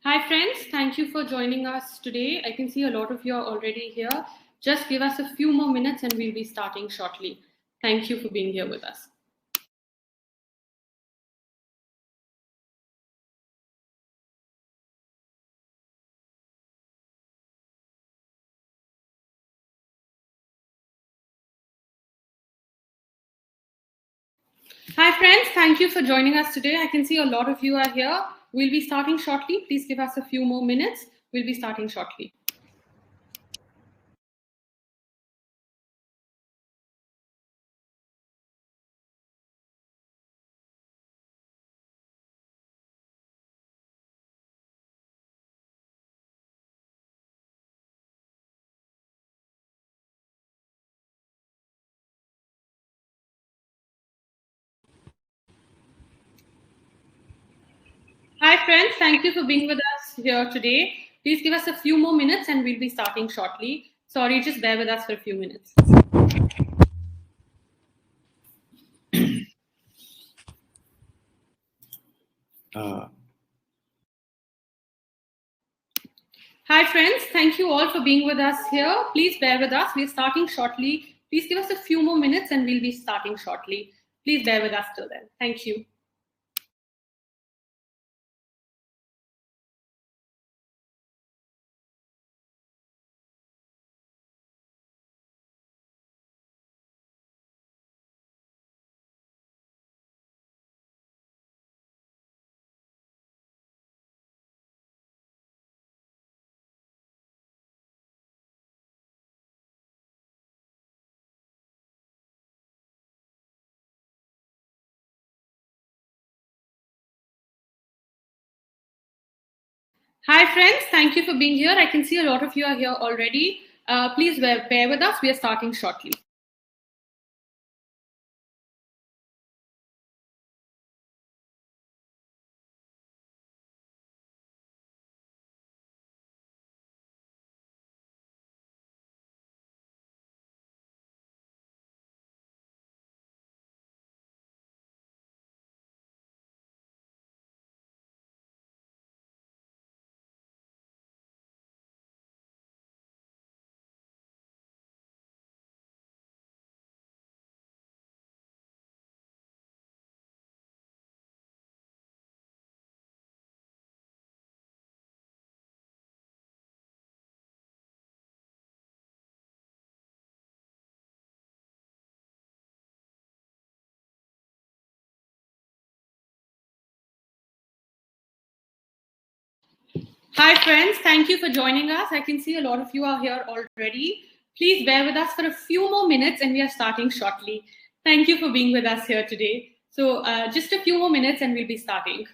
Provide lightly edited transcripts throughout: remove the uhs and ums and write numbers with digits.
Hi, friends. Thank you for joining us today. I can see a lot of you are already here. Just give us a few more minutes and we'll be starting shortly. Thank you for being here with us. Hi, friends. Thank you for joining us today. I can see a lot of you are here. We'll be starting shortly. Please give us a few more minutes. We'll be starting shortly. Hi, friends. Thank you for being with us here today. Please give us a few more minutes and we'll be starting shortly. Sorry, just bear with us for a few minutes. Hi, friends. Thank you all for being with us here. Please bear with us. We're starting shortly. Please give us a few more minutes and we'll be starting shortly. Please bear with us till then. Thank you. Hi, friends. Thank you for being here. I can see a lot of you are here already. Please bear with us. We are starting shortly. Hi, friends. Thank you for joining us. I can see a lot of you are here already. Please bear with us for a few more minutes and we are starting shortly. Thank you for being with us here today. So, just a few more minutes and we'll be starting.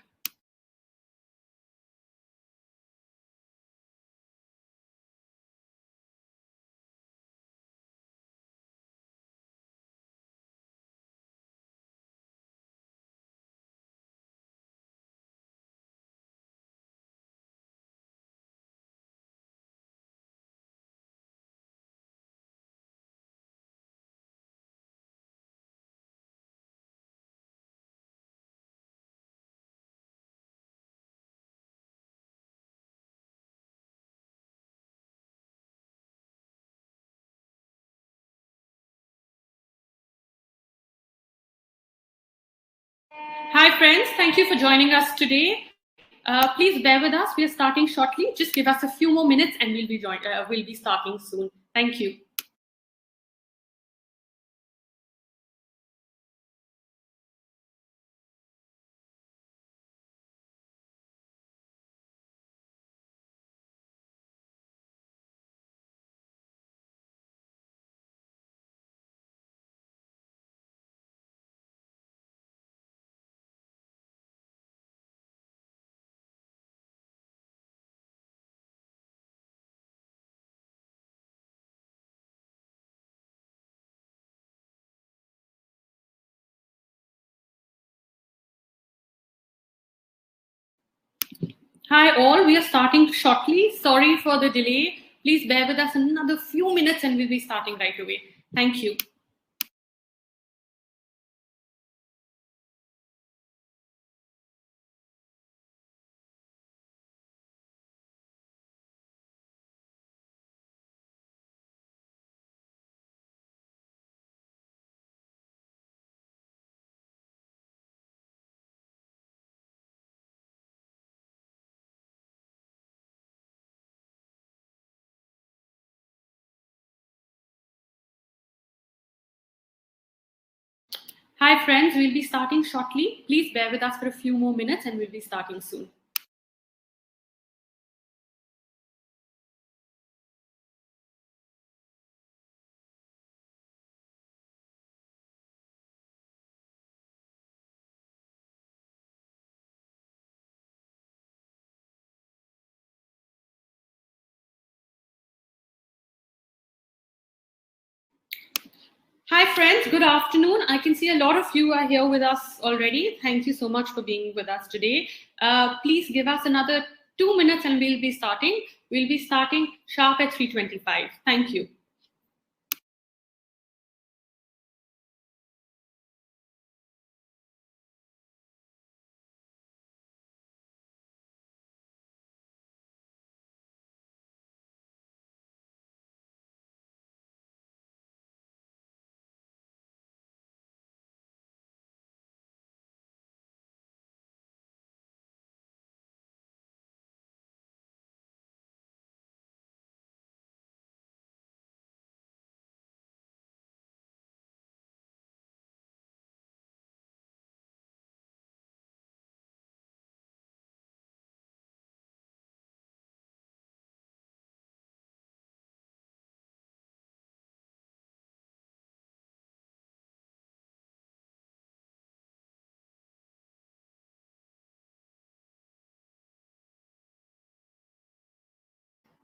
Hi, friends. Thank you for joining us today. Please bear with us. We are starting shortly. Just give us a few more minutes, and we'll be starting soon. Thank you. Hi, all. We are starting shortly. Sorry for the delay. Please bear with us another few minutes, and we'll be starting right away. Thank you. Hi friends, we'll be starting shortly. Please bear with us for a few more minutes and we'll be starting soon. Hi friends, good afternoon. I can see a lot of you are here with us already. Thank you so much for being with us today. Please give us another 2 minutes and we'll be starting. We'll be starting sharp at 3:25. Thank you.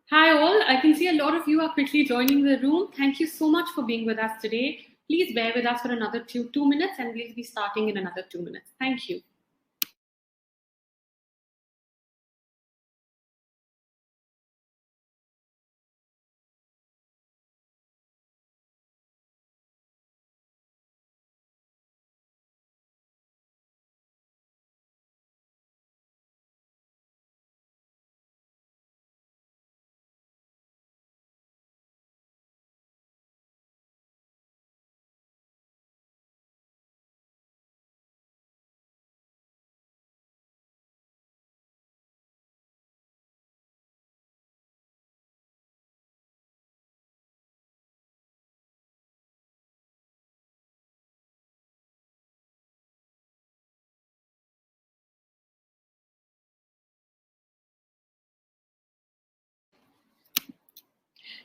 Hi, all. I can see a lot of you are quickly joining the room. Thank you so much for being with us today. Please bear with us for another 2 minutes and we'll be starting in another 2 minutes. Thank you.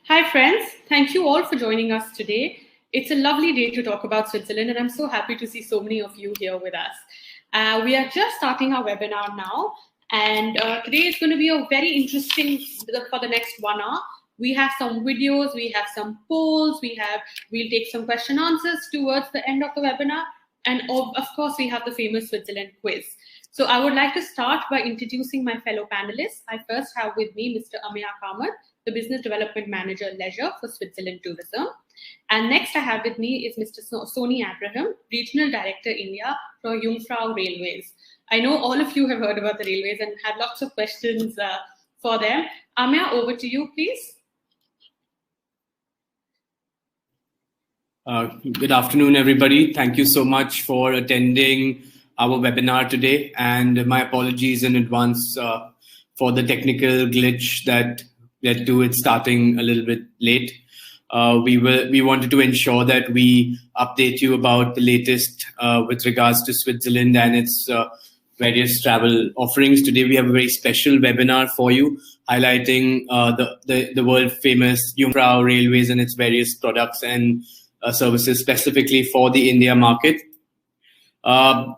Hi, friends. Thank you all for joining us today. It's a lovely day to talk about Switzerland, and I'm so happy to see so many of you here with us. We are just starting our webinar now, and today is going to be a very interesting for the next 1 hour. We have some videos, we have some polls, we'll take some question answers towards the end of the webinar, and of course we have the famous Switzerland quiz. So I would like to start by introducing my fellow panelists. I first have with me Mr. Ameya Kamath, the Business Development Manager Leisure for Switzerland Tourism. And next I have with me is Mr. Sony Abraham, Regional Director India for Jungfrau Railways. I know all of you have heard about the railways and have lots of questions for them. Ameya, over to you, please. Good afternoon, everybody. Thank you so much for attending our webinar today. And my apologies in advance for the technical glitch that led to it starting a little bit late. We wanted to ensure that we update you about the latest with regards to Switzerland and its various travel offerings. Today, we have a very special webinar for you, highlighting the world famous Jungfrau Railways and its various products and services specifically for the India market.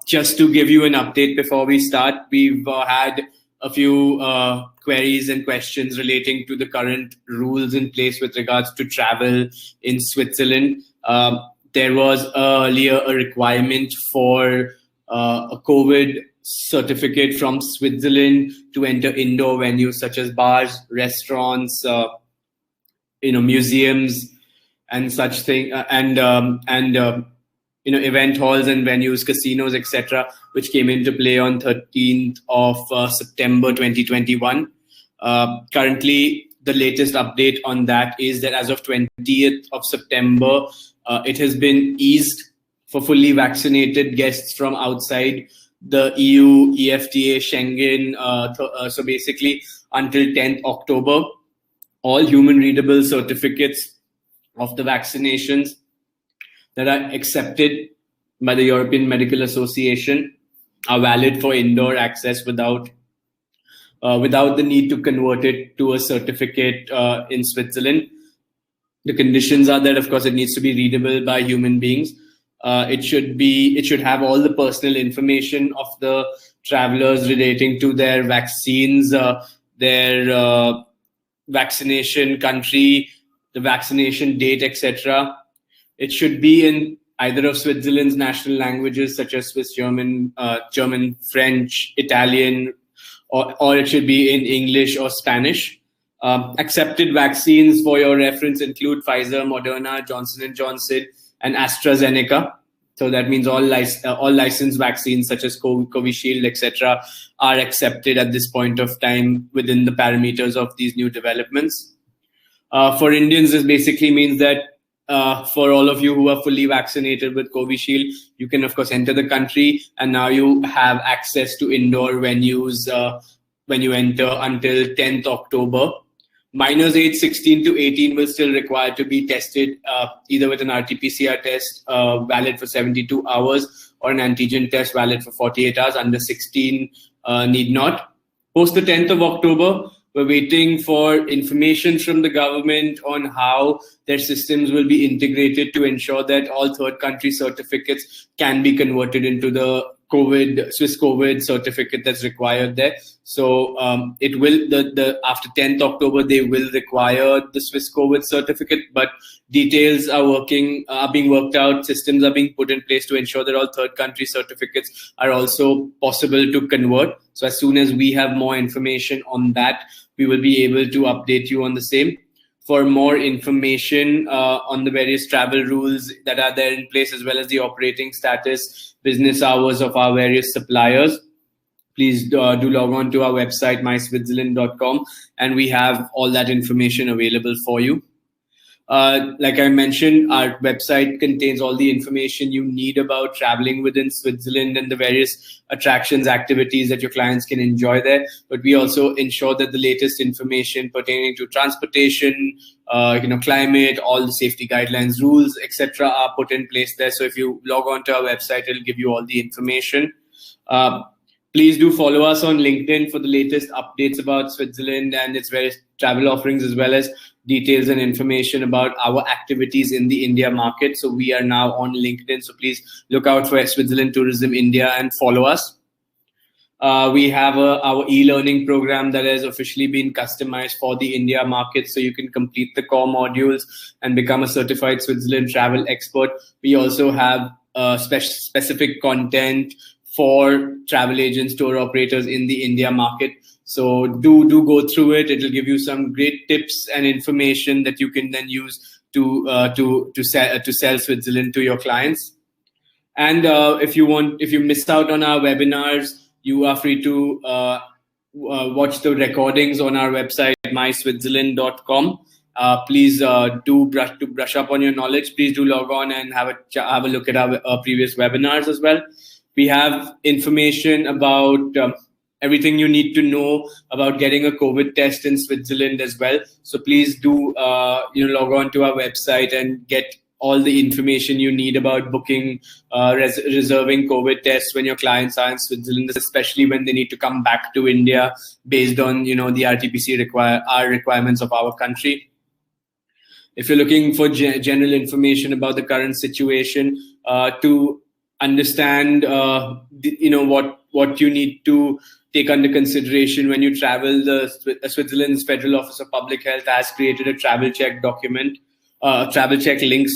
Just to give you an update before we start, we've had a few queries and questions relating to the current rules in place with regards to travel in Switzerland. There was earlier a requirement for a COVID certificate from Switzerland to enter indoor venues such as bars, restaurants, museums, and such thing, event halls and venues, casinos, etc., which came into play on 13th of September 2021. Currently, the latest update on that is that as of 20th of September, it has been eased for fully vaccinated guests from outside the EU, EFTA, Schengen. So basically, until 10th October, all human readable certificates of the vaccinations that are accepted by the European Medical Association are valid for indoor access without the need to convert it to a certificate in Switzerland. The conditions are that, of course, it needs to be readable by human beings. It should have all the personal information of the travelers relating to their vaccines, their vaccination country, the vaccination date, etc. It should be in either of Switzerland's national languages, such as Swiss German, German, French, Italian, or it should be in English or Spanish. Accepted vaccines for your reference include Pfizer, Moderna, Johnson & Johnson, and AstraZeneca. So that means all licensed vaccines such as Covishield, etc., are accepted at this point of time within the parameters of these new developments. For Indians, this basically means that for all of you who are fully vaccinated with Covishield, you can, of course, enter the country, and now you have access to indoor venues when you enter until 10th October. Minors aged 16 to 18 will still require to be tested either with an RT-PCR test valid for 72 hours or an antigen test valid for 48 hours. Under 16 need not. Post the 10th of October, we're waiting for information from the government on how their systems will be integrated to ensure that all third country certificates can be converted into the Swiss COVID certificate that's required there. So it will after 10th October they will require the Swiss COVID certificate, but details are being worked out. Systems are being put in place to ensure that all third country certificates are also possible to convert. So as soon as we have more information on that, we will be able to update you on the same. For more information on the various travel rules that are there in place, as well as the operating status, business hours of our various suppliers, please do log on to our website, myswitzerland.com, and we have all that information available for you. Like I mentioned, our website contains all the information you need about traveling within Switzerland and the various attractions, activities that your clients can enjoy there. But we also ensure that the latest information pertaining to transportation, climate, all the safety guidelines, rules, etc., are put in place there. So if you log on to our website, it'll give you all the information. Please do follow us on LinkedIn for the latest updates about Switzerland and its various travel offerings, as well as details and information about our activities in the India market. So we are now on LinkedIn. So please look out for Switzerland Tourism India and follow us. We have our e-learning program that has officially been customized for the India market. So you can complete the core modules and become a certified Switzerland travel expert. We also have specific content for travel agents, tour operators in the India market. So do go through it. It'll give you some great tips and information that you can then use to sell Switzerland to your clients. And if you missed out on our webinars, you are free to watch the recordings on our website, myswitzerland.com. Please do brush up on your knowledge. Please do log on and have a look at our previous webinars as well. We have information about everything you need to know about getting a COVID test in Switzerland as well. So please do log on to our website and get all the information you need about booking, reserving COVID tests when your clients are in Switzerland, especially when they need to come back to India based on the RT-PCR requirements of our country. If you're looking for general information about the current situation, to understand what you need to take under consideration when you travel, Switzerland's Federal Office of Public Health has created a travel check document, travel check link,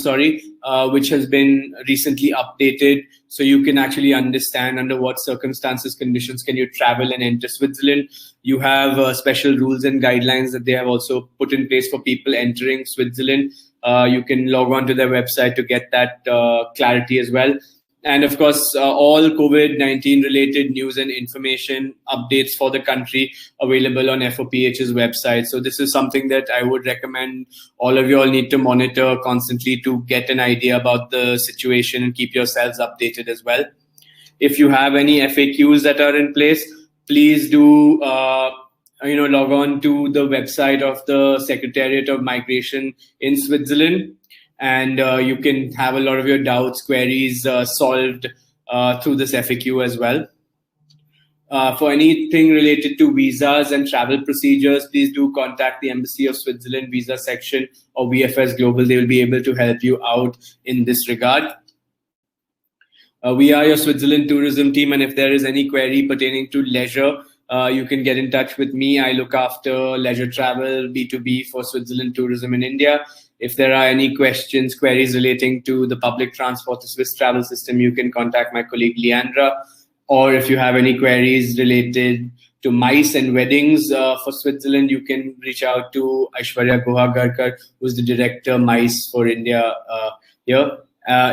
which has been recently updated, so you can actually understand under what circumstances, conditions can you travel and enter Switzerland. You have special rules and guidelines that they have also put in place for people entering Switzerland. You can log on to their website to get that clarity as well. And of course, all COVID-19 related news and information updates for the country available on FOPH's website. So this is something that I would recommend all of you all need to monitor constantly to get an idea about the situation and keep yourselves updated as well. If you have any FAQs that are in place, please do log on to the website of the Secretariat of Migration in Switzerland. and you can have a lot of your doubts, queries solved through this FAQ as well. For anything related to visas and travel procedures, please do contact the Embassy of Switzerland Visa Section or VFS Global. They will be able to help you out in this regard. We are your Switzerland tourism team, and if there is any query pertaining to leisure, you can get in touch with me. I look after leisure travel, B2B for Switzerland tourism in India. If there are any questions, queries relating to the public transport, the Swiss travel system, you can contact my colleague Leandra. Or if you have any queries related to MICE and weddings for Switzerland, you can reach out to Aishwarya Guha-Garkar, who's the director MICE for India here.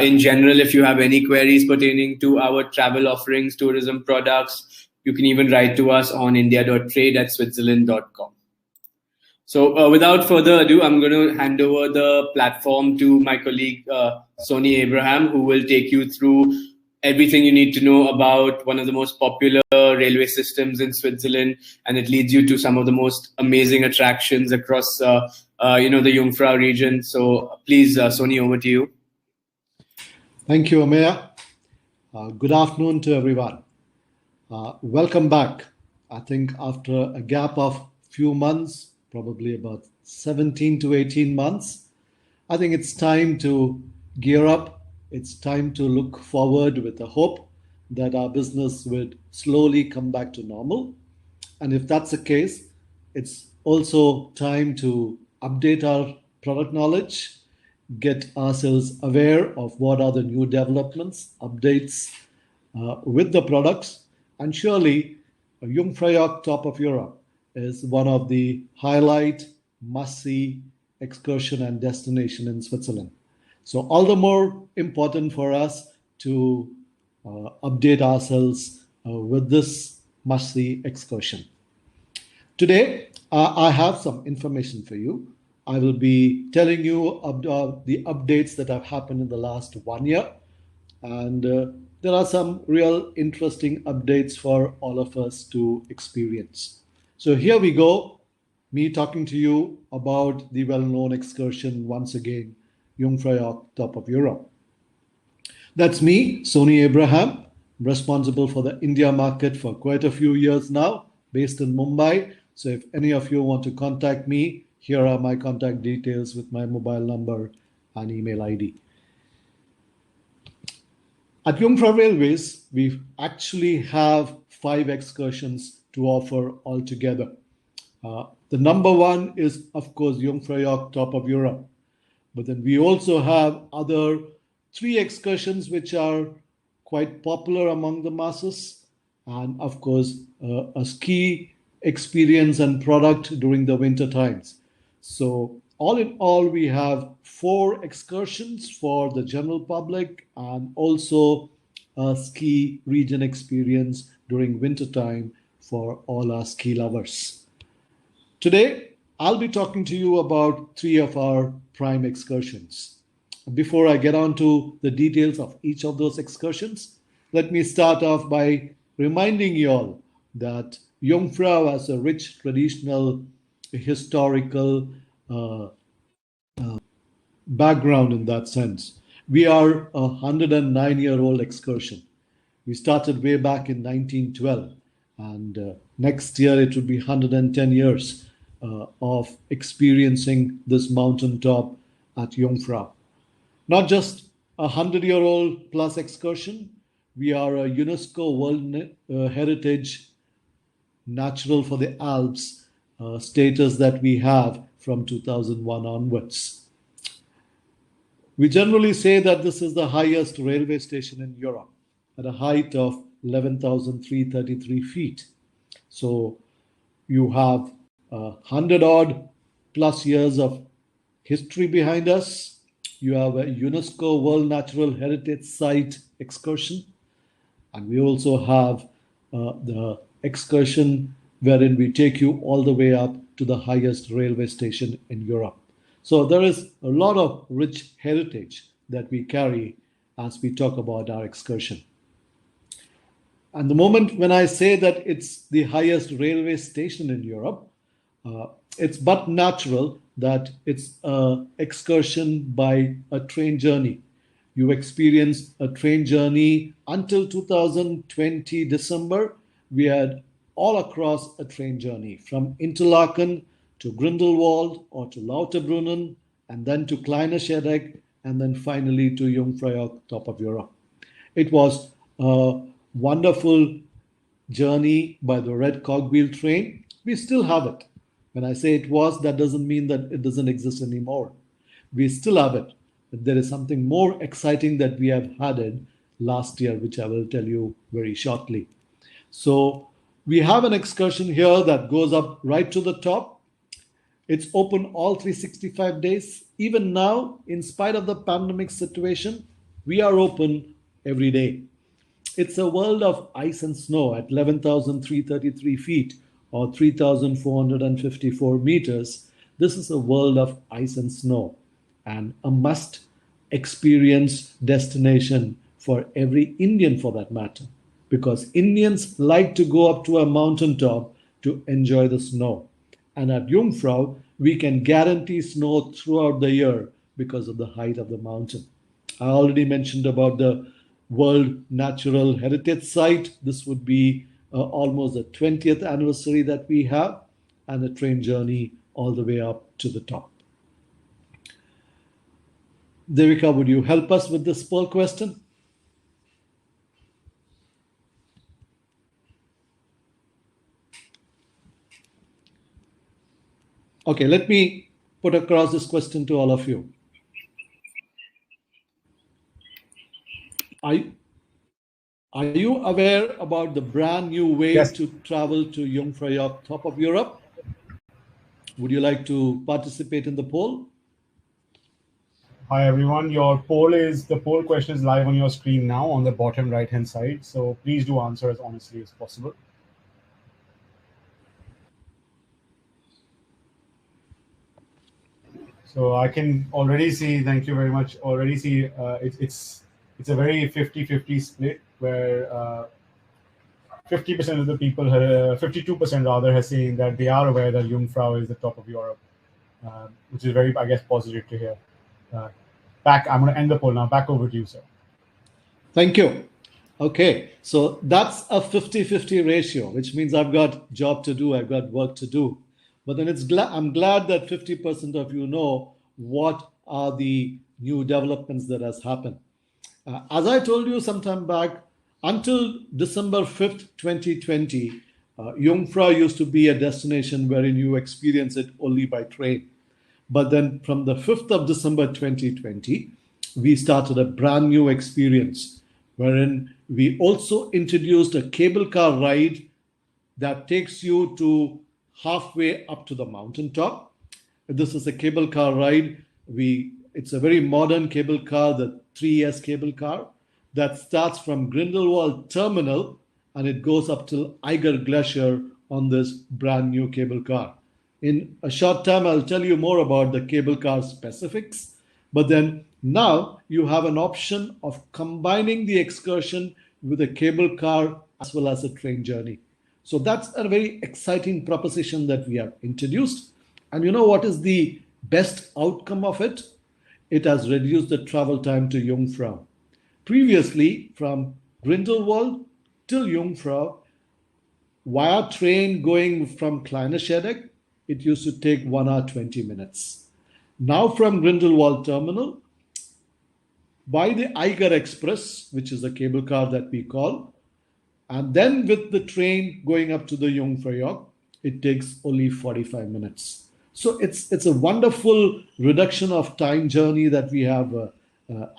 In general, if you have any queries pertaining to our travel offerings, tourism products, you can even write to us on india.trade@switzerland.com. So without further ado, I'm going to hand over the platform to my colleague, Soni Abraham, who will take you through everything you need to know about one of the most popular railway systems in Switzerland, and it leads you to some of the most amazing attractions across, the Jungfrau region. So please, Soni, over to you. Thank you, Ameya. Good afternoon to everyone. Welcome back. I think after a gap of few months, probably about 17 to 18 months, I think it's time to gear up. It's time to look forward with the hope that our business would slowly come back to normal. And if that's the case, it's also time to update our product knowledge, get ourselves aware of what are the new developments, updates with the products. And surely, Jungfrau Top of Europe is one of the highlight, must-see excursion and destination in Switzerland. So all the more important for us to update ourselves with this must-see excursion. Today, I have some information for you. I will be telling you about the updates that have happened in the last 1 year. And there are some real interesting updates for all of us to experience. So here we go, me talking to you about the well-known excursion once again, Jungfrau Top of Europe. That's me, Soni Abraham, responsible for the India market for quite a few years now, based in Mumbai. So if any of you want to contact me, here are my contact details with my mobile number and email ID. At Jungfrau Railways, we actually have 5 excursions to offer altogether. The number one is, of course, Jungfrau Top of Europe. But then we also have other 3 excursions which are quite popular among the masses. And of course, a ski experience and product during the winter times. So all in all, we have 4 excursions for the general public and also a ski region experience during winter time for all our ski lovers. Today, I'll be talking to you about 3 of our prime excursions. Before I get on to the details of each of those excursions, let me start off by reminding you all that Jungfrau has a rich traditional historical background in that sense. We are a 109-year-old excursion. We started way back in 1912, and next year it will be 110 years of experiencing this mountaintop at Jungfrau. Not just a 100-year-old plus excursion, we are a UNESCO World Heritage Natural for the Alps status that we have from 2001 onwards. We generally say that this is the highest railway station in Europe at a height of 11,333 feet. So you have 100-odd plus years of history behind us. You have a UNESCO World Natural Heritage Site excursion. And we also have the excursion wherein we take you all the way up to the highest railway station in Europe. So there is a lot of rich heritage that we carry as we talk about our excursion. And the moment when I say that it's the highest railway station in Europe, it's but natural that it's an excursion by a train journey. You experience a train journey until 2020 December. We had all across a train journey from Interlaken to Grindelwald or to Lauterbrunnen and then to Kleine Scheidegg and then finally to Jungfrau, top of Europe. It was a wonderful journey by the red cogwheel train. We still have it. When I say it was, that doesn't mean that it doesn't exist anymore. We still have it. But there is something more exciting that we have added last year, which I will tell you very shortly. So we have an excursion here that goes up right to the top. It's open all 365 days. Even now, in spite of the pandemic situation, we are open every day. It's a world of ice and snow at 11,333 feet or 3,454 meters. This is a world of ice and snow and a must experience destination for every Indian for that matter, because Indians like to go up to a mountaintop to enjoy the snow. And at Jungfrau, we can guarantee snow throughout the year because of the height of the mountain. I already mentioned about the World Natural Heritage Site. This would be almost the 20th anniversary that we have, and a train journey all the way up to the top. Devika, would you help us with this poll question? Okay, let me put across this question to all of you. Are you aware about the brand new way to travel to Jungfrau, top of Europe? Would you like to participate in the poll? Hi everyone, the poll question is live on your screen now on the bottom right hand side. So please do answer as honestly as possible. So I can already see, thank you very much, already see it's a very 50-50 split where 50% of the people, 52% rather, has seen that they are aware that Jungfrau is the top of Europe, which is very, I guess, positive to hear. I'm going to end the poll now. Back over to you, sir. Thank you. Okay, so that's a 50-50 ratio, which means I've got job to do, I've got work to do. But then I'm glad that 50% of you know what are the new developments that has happened. As I told you some time back, until December 5th, 2020, Jungfrau used to be a destination wherein you experience it only by train. But then from the 5th of December 2020, we started a brand new experience wherein we also introduced a cable car ride that takes you to halfway up to the mountaintop. This is a cable car ride. It's a very modern cable car, the 3S cable car that starts from Grindelwald Terminal and it goes up till Eiger Glacier on this brand new cable car. In a short time, I'll tell you more about the cable car specifics. But then now you have an option of combining the excursion with a cable car as well as a train journey. So that's a very exciting proposition that we have introduced. And you know what is the best outcome of it? It has reduced the travel time to Jungfrau. Previously, from Grindelwald till Jungfrau, via train going from Kleine Scheidegg, it used to take 1 hour 20 minutes. Now from Grindelwald Terminal, by the Eiger Express, which is a cable car that we call, and then with the train going up to the Jungfrau, it takes only 45 minutes. So it's a wonderful reduction of time journey that we have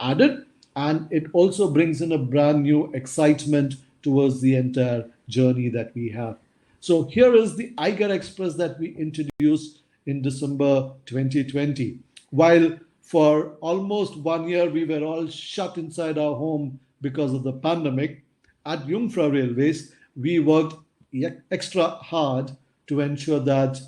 added, and it also brings in a brand new excitement towards the entire journey that we have. So here is the Eiger Express that we introduced in December 2020. While for almost 1 year we were all shut inside our home because of the pandemic, at Jungfrau Railways, we worked extra hard to ensure that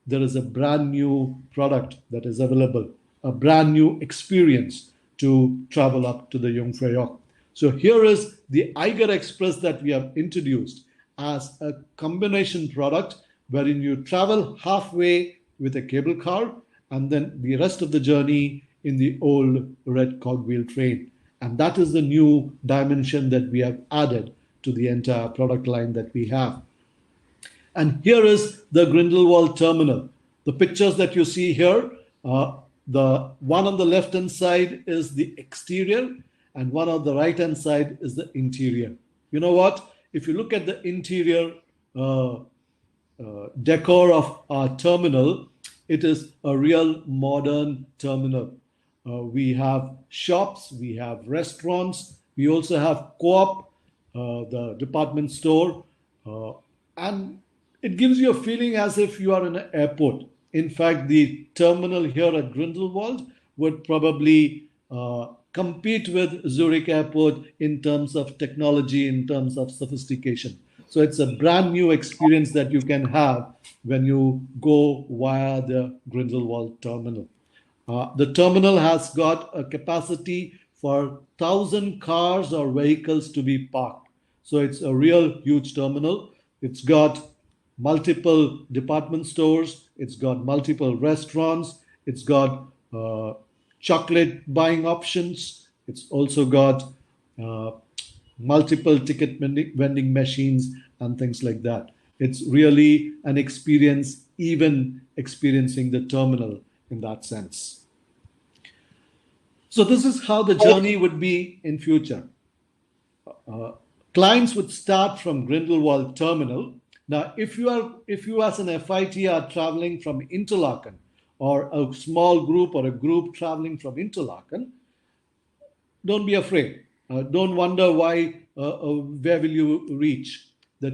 there is a brand new product that is available, a brand new experience to travel up to the Jungfrau. So here is the Eiger Express that we have introduced as a combination product wherein you travel halfway with a cable car, and then the rest of the journey in the old red cogwheel train. And that is the new dimension that we have added to the entire product line that we have. And here is the Grindelwald terminal. The pictures that you see here, the one on the left-hand side is the exterior, and one on the right-hand side is the interior. You know what? If you look at the interior decor of our terminal, it is a real modern terminal. We have shops, we have restaurants, we also have Co-op, the department store, and it gives you a feeling as if you are in an airport. In fact, the terminal here at Grindelwald would probably compete with Zurich Airport in terms of technology, in terms of sophistication. So it's a brand new experience that you can have when you go via the Grindelwald terminal. The terminal has got a capacity for 1,000 cars or vehicles to be parked. So it's a real huge terminal. It's got multiple department stores. It's got multiple restaurants. It's got chocolate buying options. It's also got multiple ticket vending machines and things like that. It's really an experience, even experiencing the terminal in that sense. So this is how the journey would be in future. Clients would start from Grindelwald terminal. Now, if you as an FIT are traveling from Interlaken, or a small group or a group traveling from Interlaken, don't be afraid. Don't wonder where will you reach. The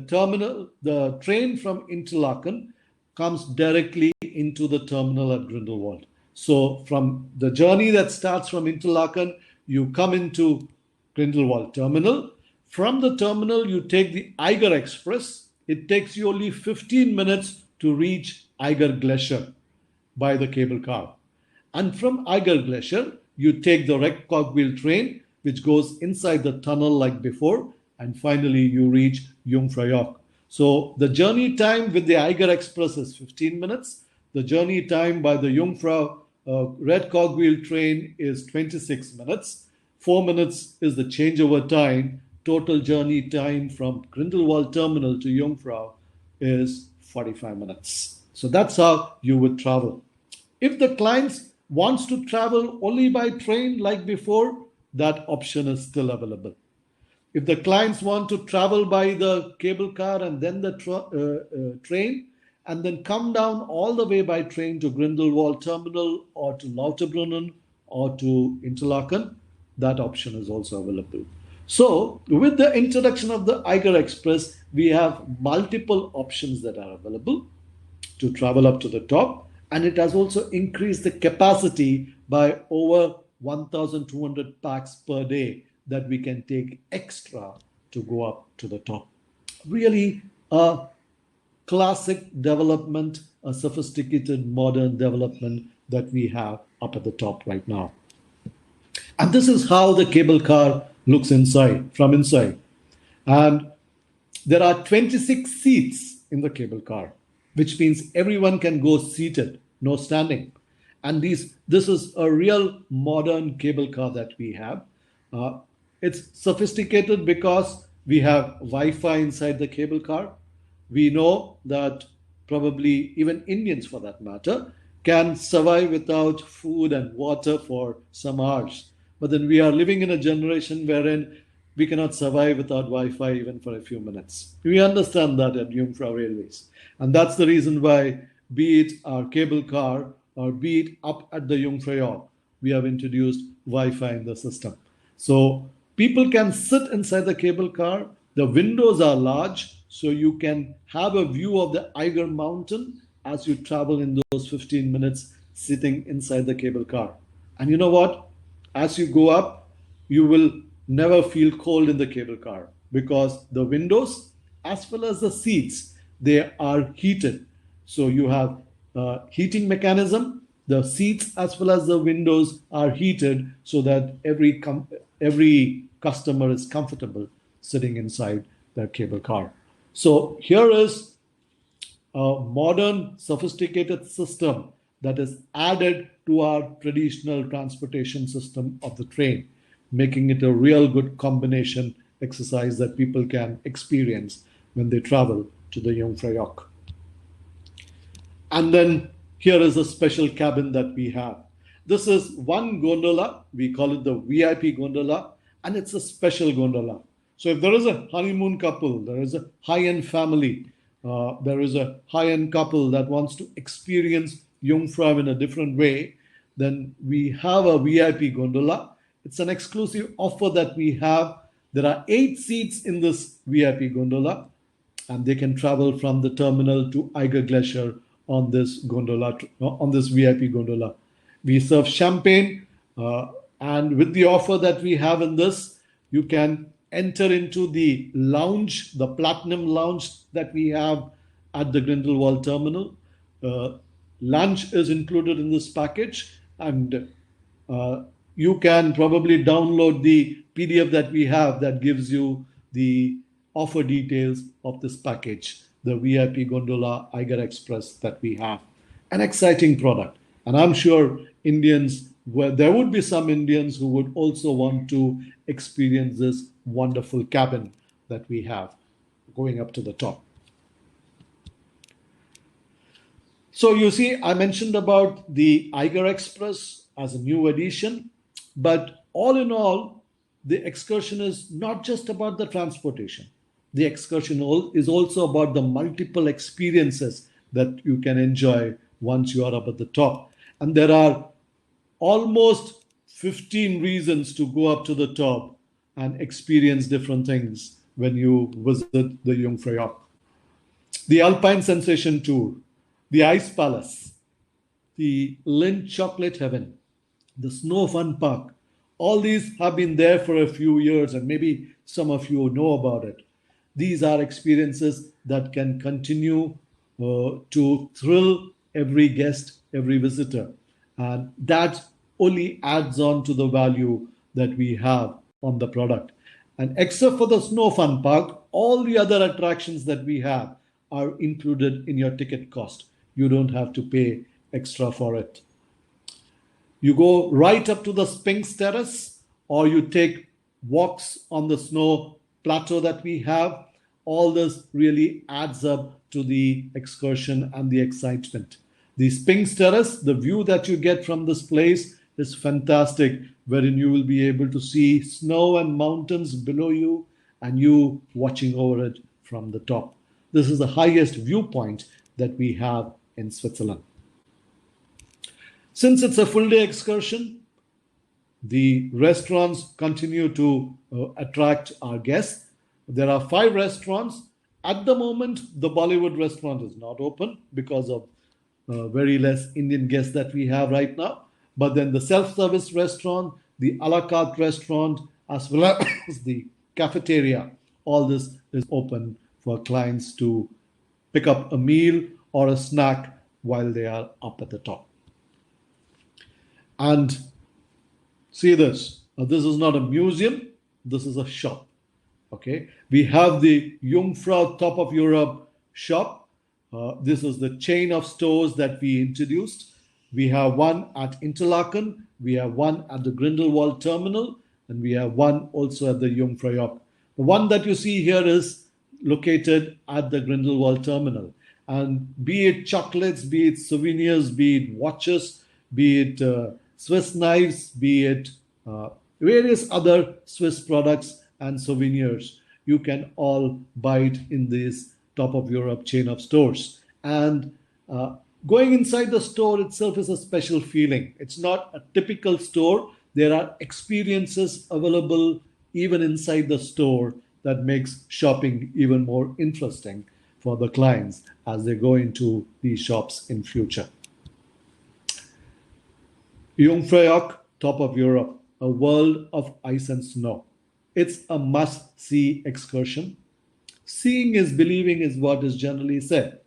train from Interlaken comes directly into the terminal at Grindelwald. So from the journey that starts from Interlaken, you come into Grindelwald terminal. From the terminal, you take the Eiger Express. It takes you only 15 minutes to reach Eiger Glacier by the cable car. And from Eiger Glacier, you take the red cogwheel train, which goes inside the tunnel like before, and finally you reach Jungfrau. So the journey time with the Eiger Express is 15 minutes. The journey time by the Jungfrau red cogwheel train is 26 minutes. 4 minutes is the changeover time. Total journey time from Grindelwald terminal to Jungfrau is 45 minutes. So that's how you would travel. If the client wants to travel only by train like before, that option is still available. If the clients want to travel by the cable car and then the train, and then come down all the way by train to Grindelwald terminal or to Lauterbrunnen or to Interlaken, that option is also available. So with the introduction of the Eiger Express, we have multiple options that are available to travel up to the top. And it has also increased the capacity by over 1,200 packs per day that we can take extra to go up to the top. Really a classic development, a sophisticated modern development that we have up at the top right now. And this is how the cable car looks from inside. And there are 26 seats in the cable car, which means everyone can go seated, no standing. And this is a real modern cable car that we have. It's sophisticated because we have Wi-Fi inside the cable car. We know that probably even Indians, for that matter, can survive without food and water for some hours. But then we are living in a generation wherein we cannot survive without Wi-Fi even for a few minutes. We understand that at Jungfrau Railways. And that's the reason why, be it our cable car or be it up at the Jungfrau, we have introduced Wi-Fi in the system. So people can sit inside the cable car. The windows are large, so you can have a view of the Eiger Mountain as you travel in those 15 minutes sitting inside the cable car. And you know what? As you go up, you will never feel cold in the cable car because the windows as well as the seats, they are heated. So you have a heating mechanism. The seats as well as the windows are heated so that every customer is comfortable sitting inside their cable car. So here is a modern, sophisticated system that is added to our traditional transportation system of the train, making it a real good combination exercise that people can experience when they travel to the Jungfrau. And then here is a special cabin that we have. This is one gondola. We call it the VIP gondola, and it's a special gondola. So if there is a honeymoon couple, there is a high-end family, there is a high-end couple that wants to experience Jungfrau in a different way, then we have a VIP gondola. It's an exclusive offer that we have. There are 8 seats in this VIP gondola, and they can travel from the terminal to Eiger Glacier on this gondola, on this VIP gondola. We serve champagne, and with the offer that we have in this, you can enter into the lounge, the platinum lounge that we have at the Grindelwald terminal. Lunch is included in this package, and you can probably download the PDF that we have that gives you the offer details of this package, the VIP Gondola Eiger Express that we have. An exciting product. And I'm sure Indians, there would be some Indians who would also want to experience this wonderful cabin that we have going up to the top. So you see, I mentioned about the Eiger Express as a new addition, but all in all, the excursion is not just about the transportation. The excursion is also about the multiple experiences that you can enjoy once you are up at the top. And there are almost 15 reasons to go up to the top and experience different things when you visit the Jungfrau. The Alpine Sensation Tour, the Ice Palace, the Lindt Chocolate Heaven, the Snow Fun Park. All these have been there for a few years, and maybe some of you know about it. These are experiences that can continue to thrill every guest, every visitor. And that only adds on to the value that we have on the product. And except for the Snow Fun Park, all the other attractions that we have are included in your ticket cost. You don't have to pay extra for it. You go right up to the Sphinx Terrace, or you take walks on the snow plateau that we have. All this really adds up to the excursion and the excitement. The Sphinx Terrace, the view that you get from this place is fantastic, wherein you will be able to see snow and mountains below you and you watching over it from the top. This is the highest viewpoint that we have in Switzerland. Since it's a full day excursion, the restaurants continue to attract our guests. There are 5 restaurants. At the moment, the Bollywood restaurant is not open because of very less Indian guests that we have right now. But then the self-service restaurant, the a la carte restaurant, as well as the cafeteria, all this is open for clients to pick up a meal or a snack while they are up at the top. And see this. This is not a museum. This is a shop. Okay. We have the Jungfrau Top of Europe shop. This is the chain of stores that we introduced. We have one at Interlaken. We have one at the Grindelwald terminal. And we have one also at the Jungfrau. The one that you see here is located at the Grindelwald terminal. And be it chocolates, be it souvenirs, be it watches, be it Swiss knives, be it various other Swiss products and souvenirs, you can all buy it in this Top of Europe chain of stores. And going inside the store itself is a special feeling. It's not a typical store. There are experiences available even inside the store that makes shopping even more interesting for the clients as they go into these shops in future. Jungfrau, Top of Europe, a world of ice and snow. It's a must-see excursion. Seeing is believing is what is generally said.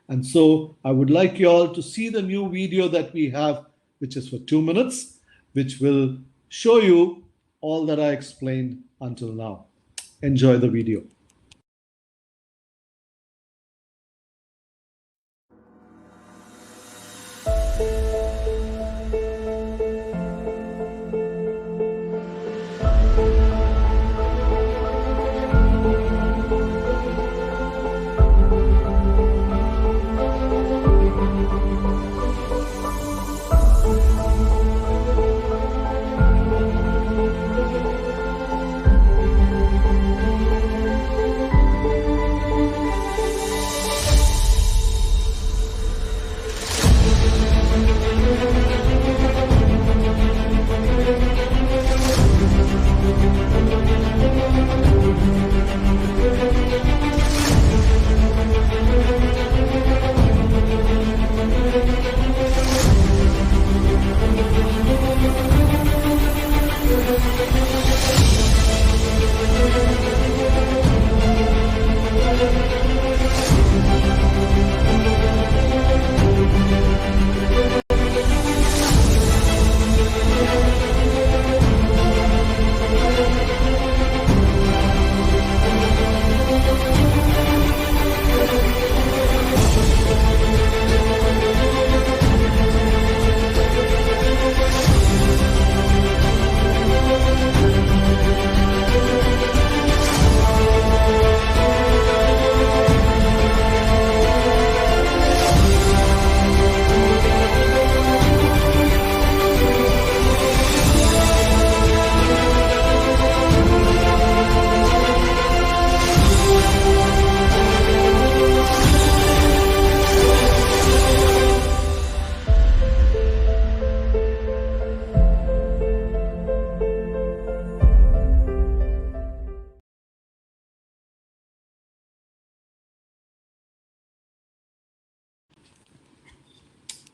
And so I would like you all to see the new video that we have, which is for 2 minutes, which will show you all that I explained until now. Enjoy the video.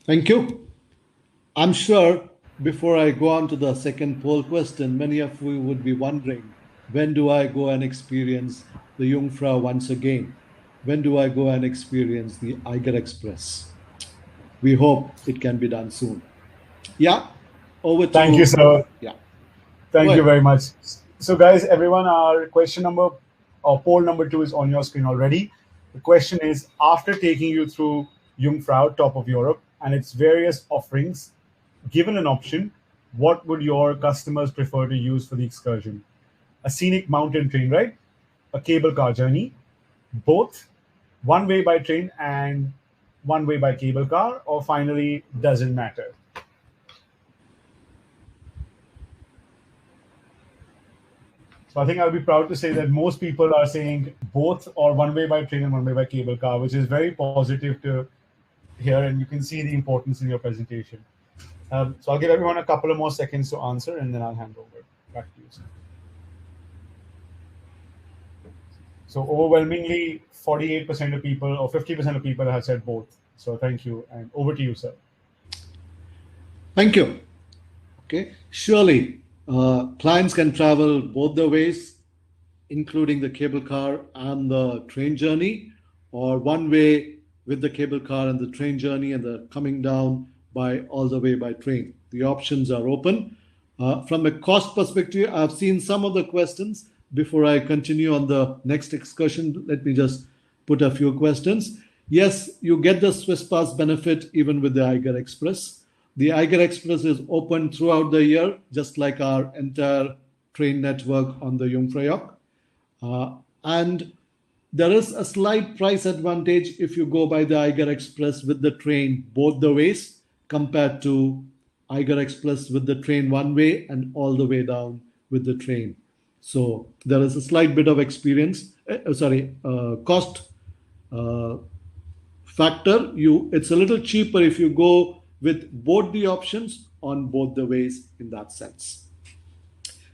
Thank you. I'm sure before I go on to the second poll question, many of you would be wondering, when do I go and experience the Jungfrau once again? When do I go and experience the Eiger Express? We hope it can be done soon. Yeah, over to Thank you, sir. Yeah. Thank Go you ahead. very much. So, guys, everyone, our question number or poll number 2 is on your screen already. The question is, after taking you through Jungfrau, top of Europe, and its various offerings, given an option, what would your customers prefer to use for the excursion? A scenic mountain train ride, a cable car journey, both, one way by train and one way by cable car, or finally, doesn't matter? So I think I'll be proud to say that most people are saying both, or one way by train and one way by cable car, which is very positive to hear, and you can see the importance in your presentation. So I'll give everyone a couple of more seconds to answer, and then I'll hand over back to you, sir. So overwhelmingly, 48% of people or 50% of people have said both. So thank you, and over to you, sir. Thank you. Okay, surely clients can travel both the ways, including the cable car and the train journey, or one way with the cable car and the train journey, and the coming down by all the way by train. The options are open. From a cost perspective, I've seen some of the questions. Before I continue on the next excursion, let me just put a few questions. Yes, you get the Swiss Pass benefit even with the Eiger Express. The Eiger Express is open throughout the year, just like our entire train network on the Jungfrau. And there is a slight price advantage if you go by the Eiger Express with the train both the ways, compared to Eiger Express with the train one way and all the way down with the train. So there is a slight bit of cost factor. It's a little cheaper if you go with both the options on both the ways in that sense.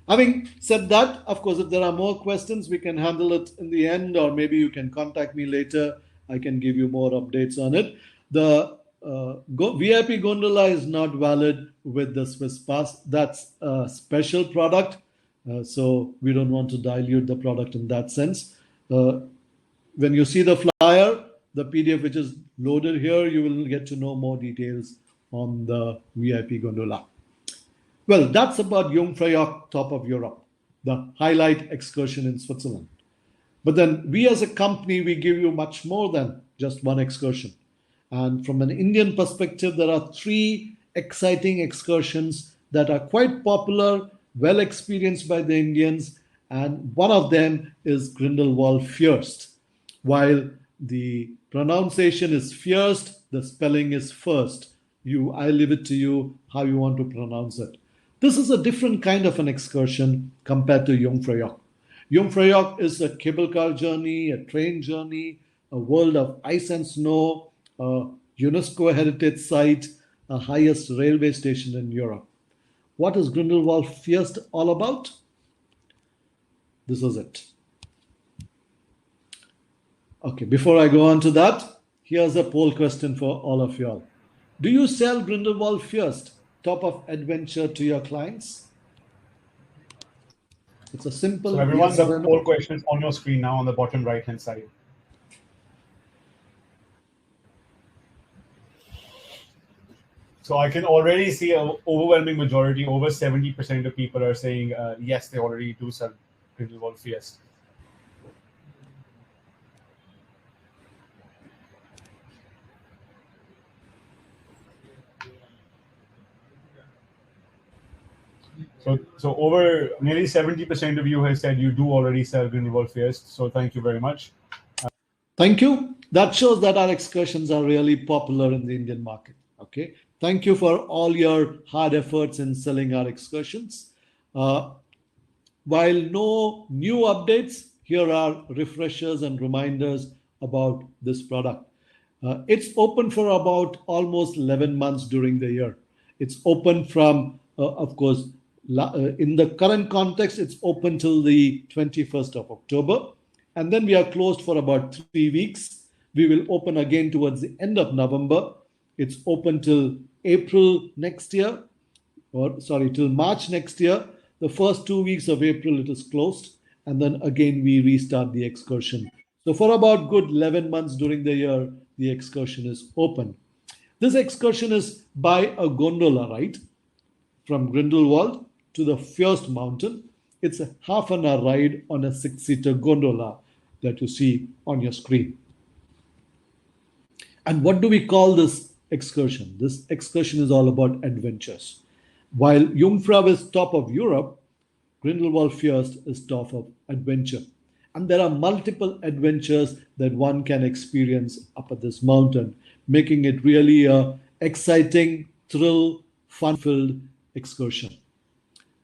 Having said that, of course, if there are more questions, we can handle it in the end, or maybe you can contact me later. I can give you more updates on it. The VIP gondola is not valid with the Swiss Pass. That's a special product. So we don't want to dilute the product in that sense. When you see the flyer, the PDF which is loaded here, you will get to know more details on the VIP gondola. Well, that's about Jungfrau, top of Europe, the highlight excursion in Switzerland. But then we as a company, we give you much more than just one excursion. And from an Indian perspective, there are 3 exciting excursions that are quite popular, well experienced by the Indians, and one of them is Grindelwald Fürst. While the pronunciation is Fürst, the spelling is first. I leave it to you how you want to pronounce it. This is a different kind of an excursion compared to Jungfrau. Jungfrau is a cable car journey, a train journey, a world of ice and snow, a UNESCO heritage site, a highest railway station in Europe. What is Grindelwald Fürst all about? This is it. Okay, before I go on to that, here's a poll question for all of you all. Do you sell Grindelwald Fürst, top of adventure, to your clients? It's a simple. So everyone, the poll question is on your screen now on the bottom right-hand side. So I can already see an overwhelming majority, over 70% of people are saying yes, they already do sell Grindelwald Fürst. So over nearly 70% of you have said you do already sell Grindelwald Fürst. So thank you very much. Thank you. That shows that our excursions are really popular in the Indian market. Okay. Thank you for all your hard efforts in selling our excursions. While no new updates, here are refreshers and reminders about this product. It's open for about almost 11 months during the year. It's open from, of course, in the current context, it's open till the 21st of October. And then we are closed for about 3 weeks. We will open again towards the end of November. It's open till April next year, or sorry, till March next year. The first 2 weeks of April, it is closed. And then again, we restart the excursion. So for about good 11 months during the year, the excursion is open. This excursion is by a gondola ride from Grindelwald to the first mountain. It's a half an hour ride on a 6-seater gondola that you see on your screen. And what do we call this excursion? This excursion is all about adventures. While Jungfrau is top of Europe, Grindelwald First is top of adventure. And there are multiple adventures that one can experience up at this mountain, making it really a exciting, thrill, fun-filled excursion.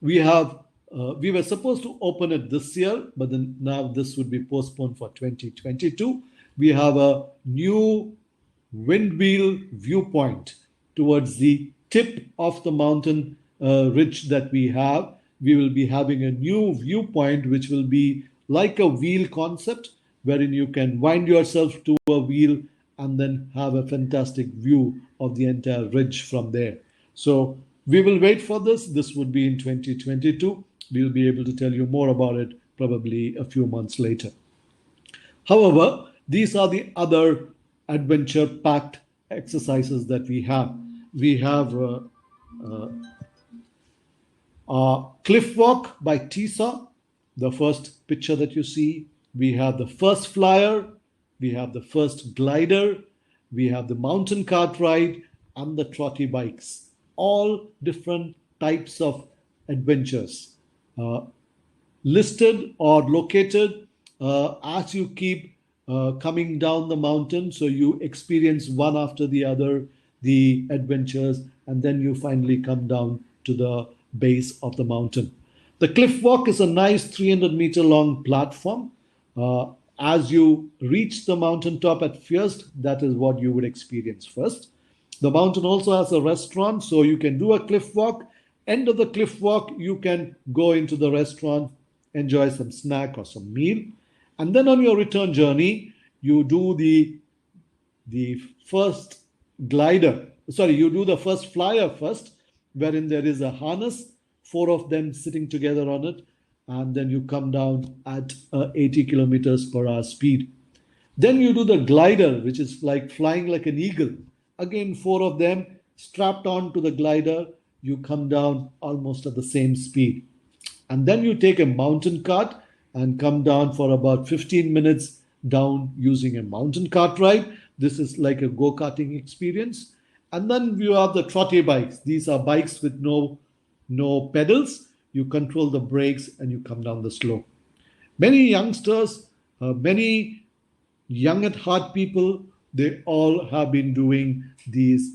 We were supposed to open it this year, but then now this would be postponed for 2022. We have a new windwheel viewpoint towards the tip of the mountain ridge that we have. We will be having a new viewpoint, which will be like a wheel concept, wherein you can wind yourself to a wheel and then have a fantastic view of the entire ridge from there. So we will wait for this. This would be in 2022. We'll be able to tell you more about it probably a few months later. However, these are the other adventure-packed exercises that we have. We have cliff walk by Tisa, the first picture that you see. We have the first flyer, we have the first glider, we have the mountain cart ride, and the trotty bikes. All different types of adventures listed or located as you keep coming down the mountain. So you experience one after the other, the adventures, and then you finally come down to the base of the mountain. The cliff walk is a nice 300-meter long platform. As you reach the mountaintop at first, that is what you would experience first. The mountain also has a restaurant, so you can do a cliff walk. End of the cliff walk, you can go into the restaurant, enjoy some snack or some meal. And then on your return journey, you do the first glider. Sorry, you do the first flyer first, wherein there is a harness, 4 of them sitting together on it, and then you come down at 80 kilometers per hour speed. Then you do the glider, which is like flying like an eagle. Again, 4 of them strapped on to the glider, you come down almost at the same speed. And then you take a mountain cart and come down for about 15 minutes down using a mountain cart ride. This is like a go-karting experience. And then you have the trotty bikes. These are bikes with no pedals. You control the brakes and you come down the slope. Many youngsters, many young at heart people, they all have been doing these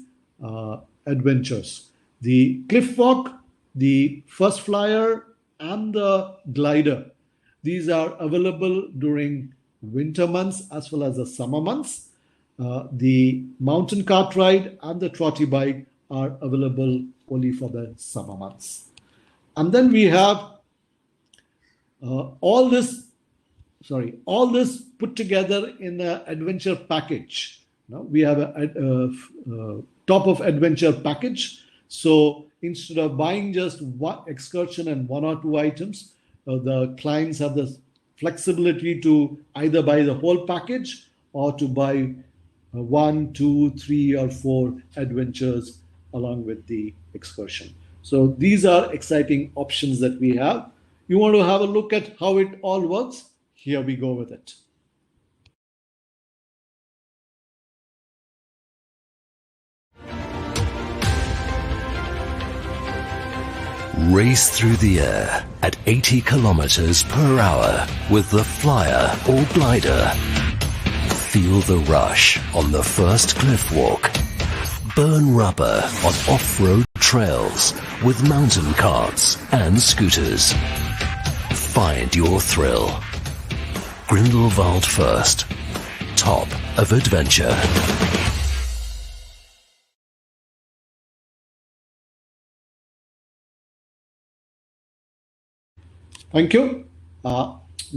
adventures. The cliff walk, the first flyer, and the glider. These are available during winter months as well as the summer months. The mountain cart ride and the trotty bike are available only for the summer months. And then we have all this put together in an adventure package. Now we have a top of adventure package. So instead of buying just one excursion and 1 or 2 items, the clients have the flexibility to either buy the whole package or to buy 1, 2, 3, or 4 adventures along with the excursion. So these are exciting options that we have. You want to have a look at how it all works? Here we go with it. Race through the air at 80 kilometers per hour with the flyer or glider. Feel the rush on the first cliff walk. Burn rubber on off-road trails with mountain carts and scooters. Find your thrill. Grindelwald First. Top of adventure. Thank you.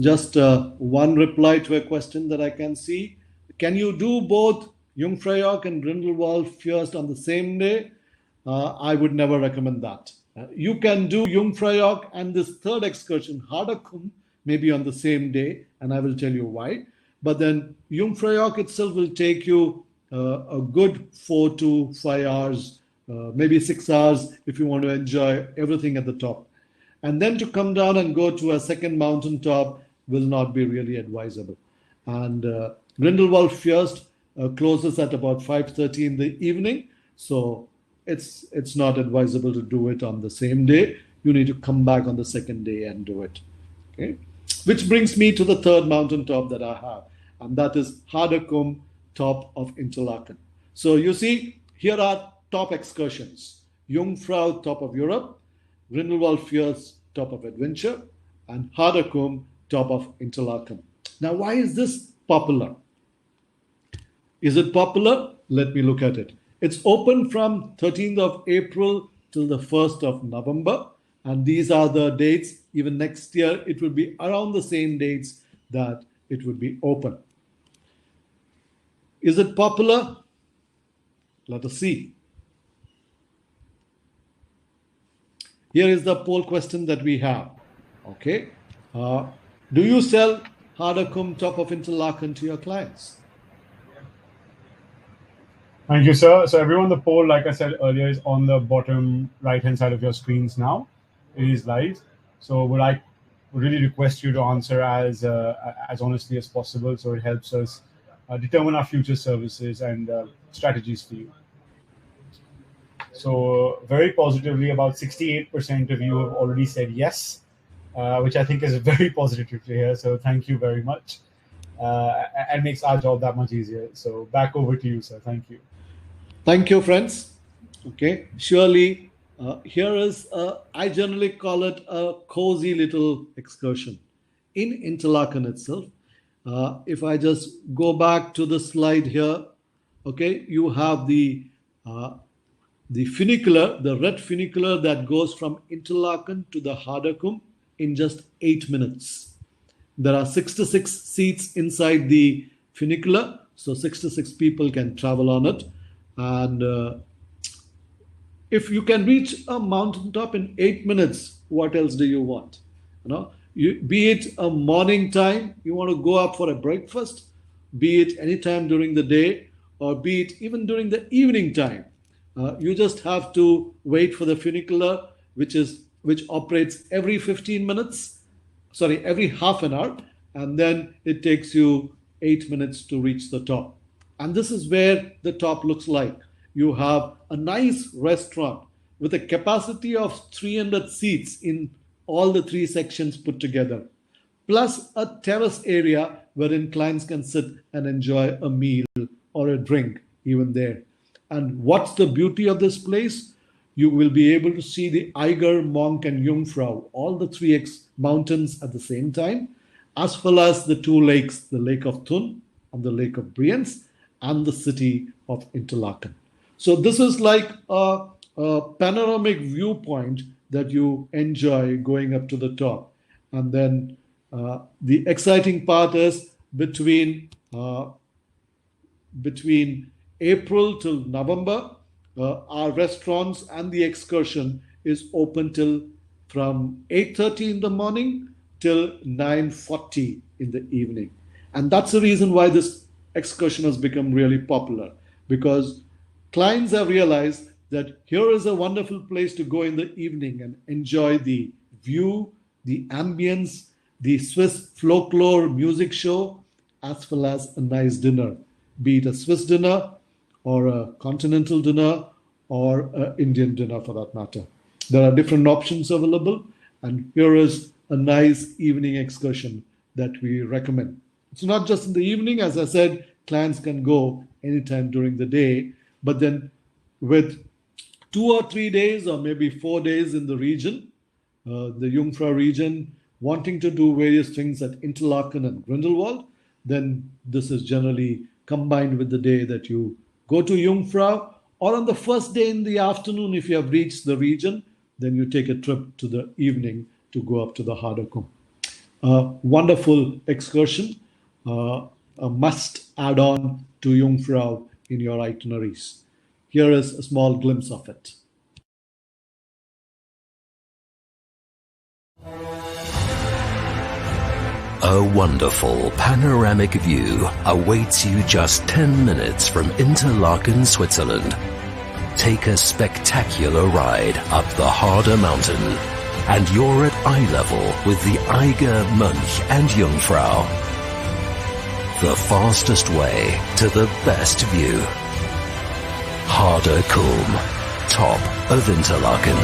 Just one reply to a question that I can see. Can you do both Jungfrau and Grindelwald first on the same day, I would never recommend that. You can do Jungfrau and this third excursion, Hardakum, maybe on the same day, and I will tell you why. But then Jungfrau itself will take you a good 4 to 5 hours, maybe 6 hours if you want to enjoy everything at the top. And then to come down and go to a second mountaintop will not be really advisable. And Grindelwald first closes at about 5:30 in the evening, so it's not advisable to do it on the same day. You need to come back on the second day and do it. Okay, which brings me to the third mountaintop that I have, and that is Hardakum, top of Interlaken. So you see, here are top excursions: Jungfrau, top of Europe; Grindelwald first, top of adventure; and Hardakum, top of Interlaken. Now, why is this popular? Is it popular? Let me look at it. It's open from 13th of April till the 1st of November. And these are the dates. Even next year, it will be around the same dates that it would be open. Is it popular? Let us see. Here is the poll question that we have. Okay. Do you sell Hardakum, top of Interlaken to your clients? Thank you, sir. So everyone, the poll, like I said earlier, is on the bottom right-hand side of your screens now. It is live. So would I really request you to answer as honestly as possible, so it helps us determine our future services and strategies for you. So very positively, about 68% of you have already said yes, which I think is very positive to hear. So thank you very much. And makes our job that much easier. So back over to you, sir. Thank you. Thank you, friends. Okay, surely here is, I generally call it a cozy little excursion in Interlaken itself. If I just go back to the slide here, okay, you have the funicular, the red funicular that goes from Interlaken to the Hardakum in just 8 minutes. There are 66 seats inside the funicular, so 66 people can travel on it. And if you can reach a mountaintop in 8 minutes, what else do you want? You know, be it a morning time, you want to go up for a breakfast, be it any time during the day, or be it even during the evening time. You just have to wait for the funicular, which operates every 15 minutes, sorry, every half an hour, and then it takes you 8 minutes to reach the top. And this is where the top looks like. You have a nice restaurant with a capacity of 300 seats in all the 3 sections put together, plus a terrace area wherein clients can sit and enjoy a meal or a drink even there. And what's the beauty of this place? You will be able to see the Eiger, Monk, and Jungfrau, all the 3 mountains at the same time, as well as the 2 lakes, the Lake of Thun and the Lake of Brienz, and the city of Interlaken. So this is like a panoramic viewpoint that you enjoy going up to the top. And then the exciting part is between April till November, our restaurants and the excursion is open till from 8:30 in the morning till 9:40 in the evening. And that's the reason why this excursion has become really popular, because clients have realized that here is a wonderful place to go in the evening and enjoy the view, the ambience, the Swiss folklore music show, as well as a nice dinner, be it a Swiss dinner or a continental dinner or an Indian dinner for that matter. There are different options available, and here is a nice evening excursion that we recommend. It's not just in the evening. As I said, clients can go anytime during the day, but then with 2 or 3 days or maybe 4 days in the region, the Jungfrau region, wanting to do various things at Interlaken and Grindelwald, then this is generally combined with the day that you go to Jungfrau, or on the first day in the afternoon, if you have reached the region, then you take a trip to the evening to go up to the Hardakum. Wonderful excursion, a must add on to Jungfrau in your itineraries. Here is a small glimpse of it. A wonderful panoramic view awaits you just 10 minutes from Interlaken, Switzerland. Take a spectacular ride up the Harder Mountain, and you're at eye level with the Eiger, Mönch and Jungfrau. The fastest way to the best view. Harder Kulm, top of Interlaken.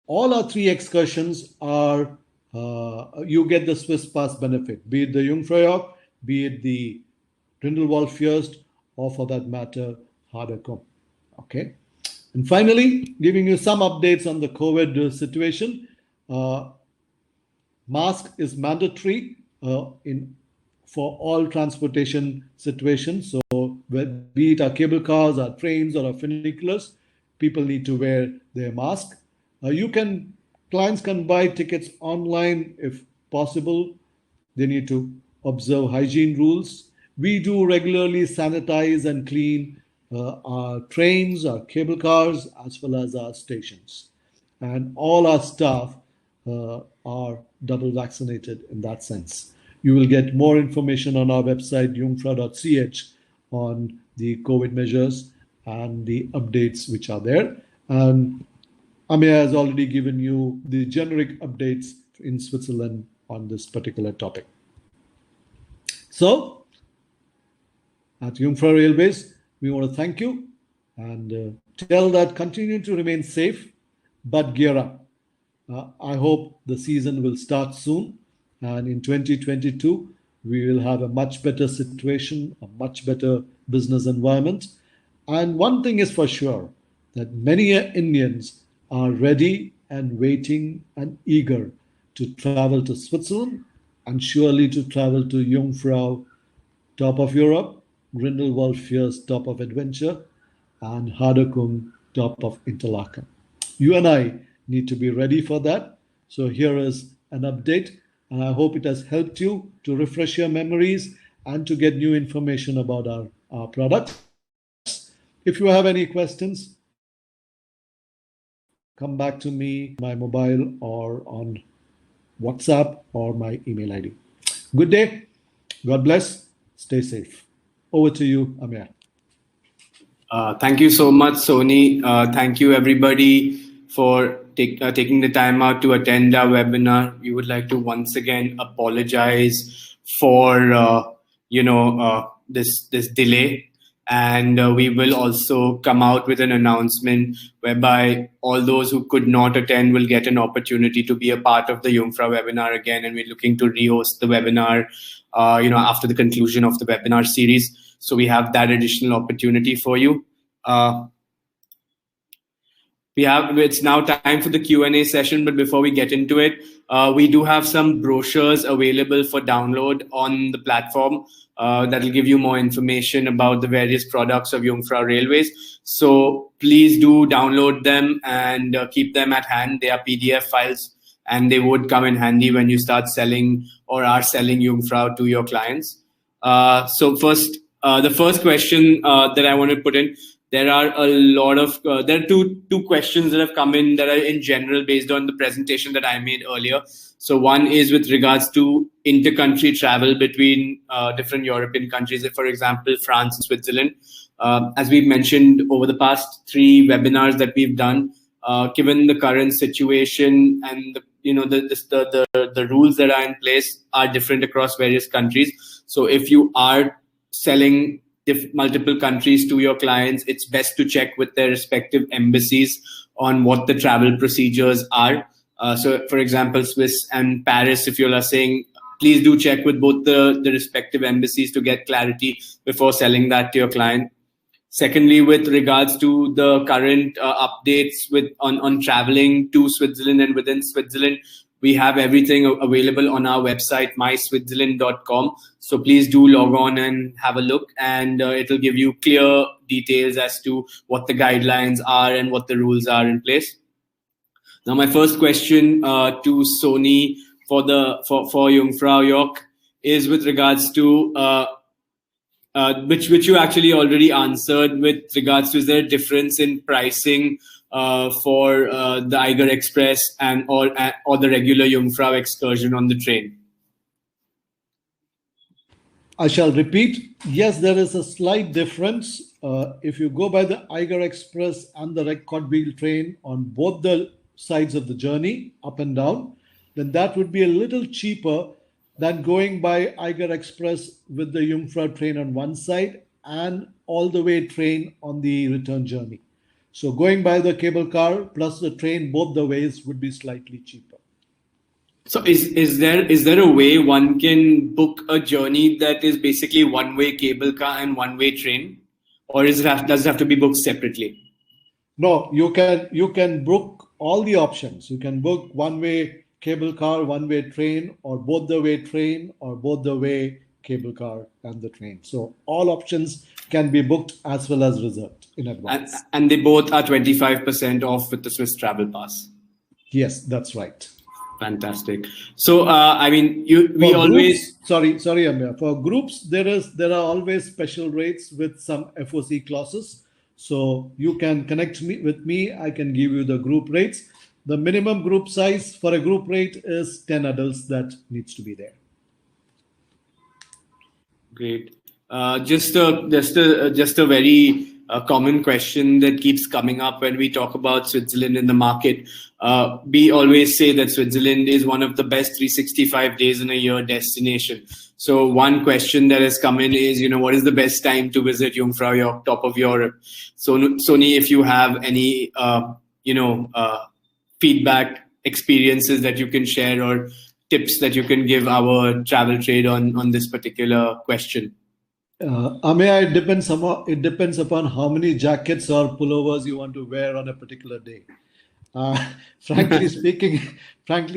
All our 3 excursions are, you get the Swiss pass benefit, be it the Jungfrau, be it the Grindelwald Fürst, or for that matter, Harder Kulm. Okay. And finally, giving you some updates on the COVID situation. Mask is mandatory for all transportation situations. So be it our cable cars, our trains, or our funiculars, people need to wear their mask. Clients can buy tickets online if possible. They need to observe hygiene rules. We do regularly sanitize and clean our trains, our cable cars, as well as our stations. And all our staff are double vaccinated in that sense. You will get more information on our website, jungfrau.ch, on the COVID measures and the updates which are there. And Amir has already given you the generic updates in Switzerland on this particular topic. So, at Jungfrau Railways, we want to thank you and tell that continue to remain safe, but gear up. I hope the season will start soon, and in 2022, we will have a much better situation, a much better business environment. And one thing is for sure, that many Indians are ready and waiting and eager to travel to Switzerland and surely to travel to Jungfrau, top of Europe, Grindelwald Fürst, top of adventure, and Harder Kulm, top of Interlaken. You and I need to be ready for that. So here is an update, and I hope it has helped you to refresh your memories and to get new information about our products. If you have any questions, come back to me, my mobile, or on WhatsApp or my email ID. Good day. God bless. Stay safe. Over to you, Amir. Thank you so much, Sony. Thank you, everybody, for taking the time out to attend our webinar. We would like to once again apologize for this delay. And we will also come out with an announcement whereby all those who could not attend will get an opportunity to be a part of the Jungfrau webinar again. And we're looking to rehost the webinar, after the conclusion of the webinar series. So we have that additional opportunity for you. It's now time for the Q&A session, but before we get into it, we do have some brochures available for download on the platform that will give you more information about the various products of Jungfrau Railways. So please do download them and keep them at hand. They are PDF files and they would come in handy when you start selling or are selling Jungfrau to your clients. So first, the first question that I want to put in, there are a lot of there are two questions that have come in that are in general based on the presentation that I made earlier. So one is with regards to inter-country travel between different European countries, for example, France and Switzerland. As we've mentioned over the past 3 webinars that we've done, given the current situation and the rules that are in place are different across various countries. So if you are selling multiple countries to your clients, it's best to check with their respective embassies on what the travel procedures are. So for example, Swiss and Paris, if you are saying, please do check with both the respective embassies to get clarity before selling that to your client. Secondly, with regards to the current updates on traveling to Switzerland and within Switzerland, we have everything available on our website, myswitzerland.com. So please do log on and have a look, and it'll give you clear details as to what the guidelines are and what the rules are in place. Now, my first question to Sony for Jungfrau York is with regards to which you actually already answered with regards to, is there a difference in pricing for the Eiger Express and or the regular Jungfrau excursion on the train? I shall repeat. Yes, there is a slight difference. If you go by the Eiger Express and the Codwheel train on both the sides of the journey, up and down, then that would be a little cheaper than going by Eiger Express with the Jungfrau train on one side and all the way train on the return journey. So going by the cable car plus the train both the ways would be slightly cheaper. So is there a way one can book a journey that is basically one-way cable car and one-way train, or does it have to be booked separately? No, you can book all the options. You can book one-way cable car, one-way train, or both the way train, or both the way cable car and the train. So all options can be booked as well as reserved in advance. And they both are 25% off with the Swiss Travel Pass. Yes, that's right. Fantastic. So, we always... Sorry, Amir. For groups, there are always special rates with some FOC clauses. So you can connect with me. I can give you the group rates. The minimum group size for a group rate is 10 adults that needs to be there. Great. Just a very common question that keeps coming up when we talk about Switzerland in the market. We always say that Switzerland is one of the best 365 days in a year destination. So one question that has come in is, what is the best time to visit Jungfrau York, top of Europe? So Sony, if you have any, feedback, experiences that you can share or tips that you can give our travel trade on this particular question. Amaya, it depends upon how many jackets or pullovers you want to wear on a particular day. Frankly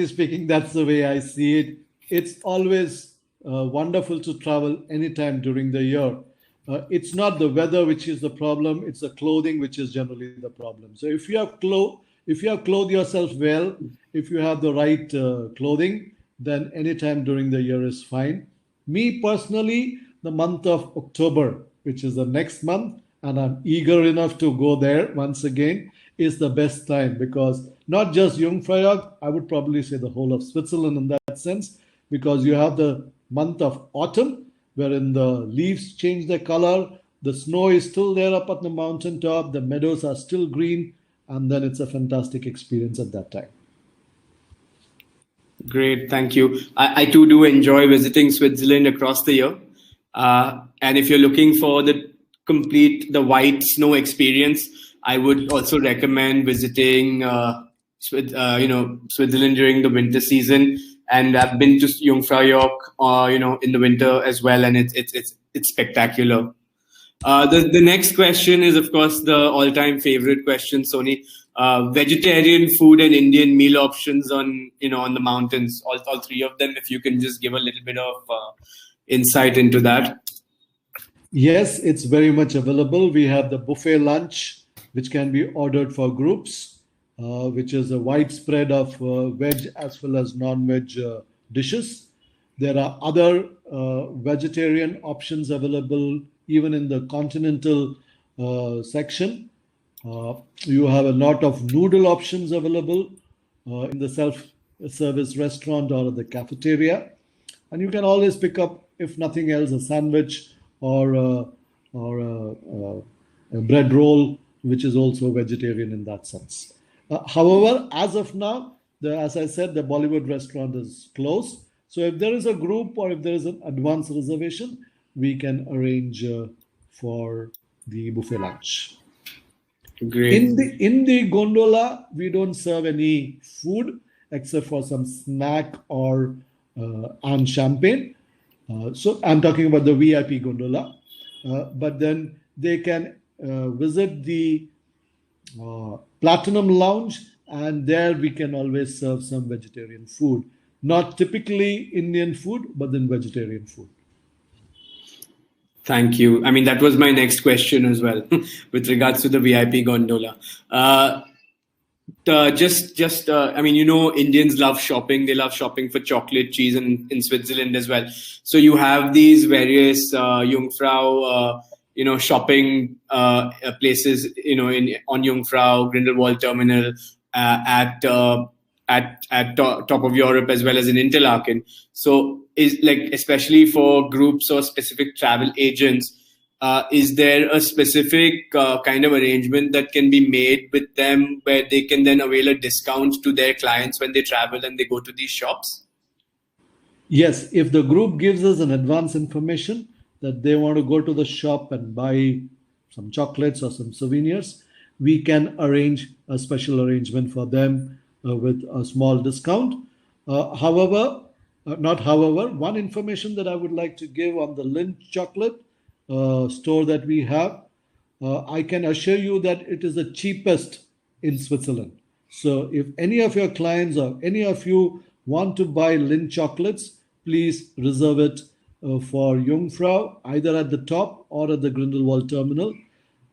speaking, that's the way I see it. It's always wonderful to travel anytime during the year. It's not the weather which is the problem; it's the clothing which is generally the problem. So if you have clothed yourself well, if you have the right clothing, then anytime during the year is fine. Me personally, the month of October, which is the next month, and I'm eager enough to go there once again, is the best time, because not just Jungfrau, I would probably say the whole of Switzerland in that sense, because you have the month of autumn, wherein the leaves change their color, the snow is still there up at the mountaintop, the meadows are still green, and then it's a fantastic experience at that time. Great, thank you. I too do enjoy visiting Switzerland across the year. And if you're looking for the white snow experience, I would also recommend visiting Switzerland during the winter season. And I've been to Jungfrau York, in the winter as well, and it's spectacular. The next question is, of course, the all-time favorite question, Sony. Vegetarian food and Indian meal options on the mountains, all three of them. If you can just give a little bit of insight into that. Yes, it's very much available. We have the buffet lunch, which can be ordered for groups, which is a wide spread of veg as well as non-veg dishes. There are other vegetarian options available even in the continental section. You have a lot of noodle options available in the self-service restaurant or the cafeteria. And you can always pick up, if nothing else, a sandwich or a bread roll, which is also vegetarian in that sense. However, as of now, as I said, the Bollywood restaurant is closed. So if there is a group or if there is an advance reservation, we can arrange for the buffet lunch. Great. In the gondola, we don't serve any food except for some snack or and champagne. So I'm talking about the VIP gondola. But then they can visit the Platinum Lounge, and there we can always serve some vegetarian food. Not typically Indian food, but then vegetarian food. Thank you. I mean, that was my next question as well, with regards to the VIP gondola. I mean, Indians love shopping. They love shopping for chocolate, cheese, and in Switzerland as well. So you have these various Jungfrau, shopping places, on Jungfrau, Grindelwald Terminal, at top of Europe as well as in Interlaken. So is like, especially for groups or specific travel agents, is there a specific kind of arrangement that can be made with them where they can then avail a discount to their clients when they travel and they go to these shops? Yes, if the group gives us an advance information that they want to go to the shop and buy some chocolates or some souvenirs, we can arrange a special arrangement for them with a small discount. However, one information that I would like to give on the Lindt chocolate store that we have, I can assure you that it is the cheapest in Switzerland. So if any of your clients or any of you want to buy Lindt chocolates, please reserve it for Jungfrau, either at the top or at the Grindelwald terminal.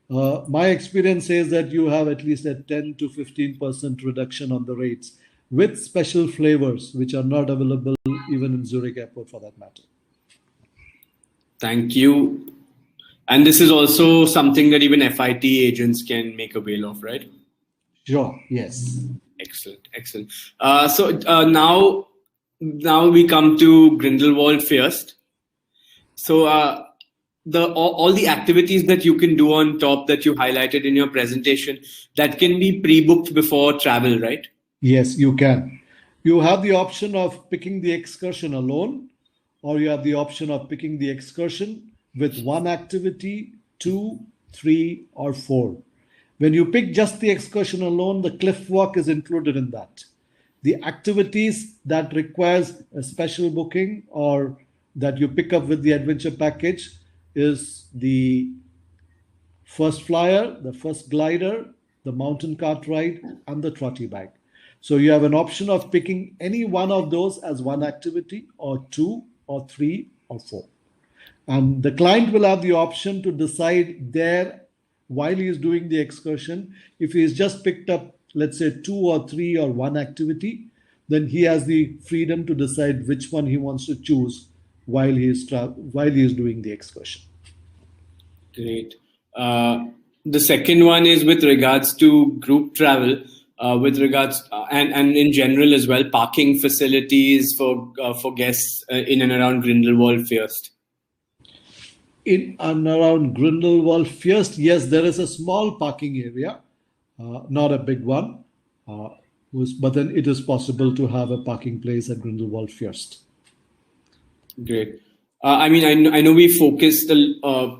My experience says that you have at least a 10 to 15% reduction on the rates with special flavors, which are not available even in Zurich Airport for that matter. Thank you. And this is also something that even FIT agents can make avail of, right? Sure, yes. Excellent. Now we come to Grindelwald first. So all the activities that you can do on top that you highlighted in your presentation, that can be pre-booked before travel, right? Yes, you can. You have the option of picking the excursion alone, or you have the option of picking the excursion with one activity, 2, 3, or 4. When you pick just the excursion alone, the cliff walk is included in that. The activities that requires a special booking or that you pick up with the adventure package is the first flyer, the first glider, the mountain cart ride, and the trotty bike. So you have an option of picking any one of those as one activity, or 2, or 3, or 4. And the client will have the option to decide there while he is doing the excursion. If he has just picked up, let's say, 2 or 3 or 1 activity, then he has the freedom to decide which one he wants to choose while he is doing the excursion. Great. The second one is with regards to group travel, with regards and in general as well, parking facilities for guests in and around Grindelwald first. In and around Grindelwald first, yes, there is a small parking area, not a big one, but then it is possible to have a parking place at Grindelwald first. Great. I mean, I know we focused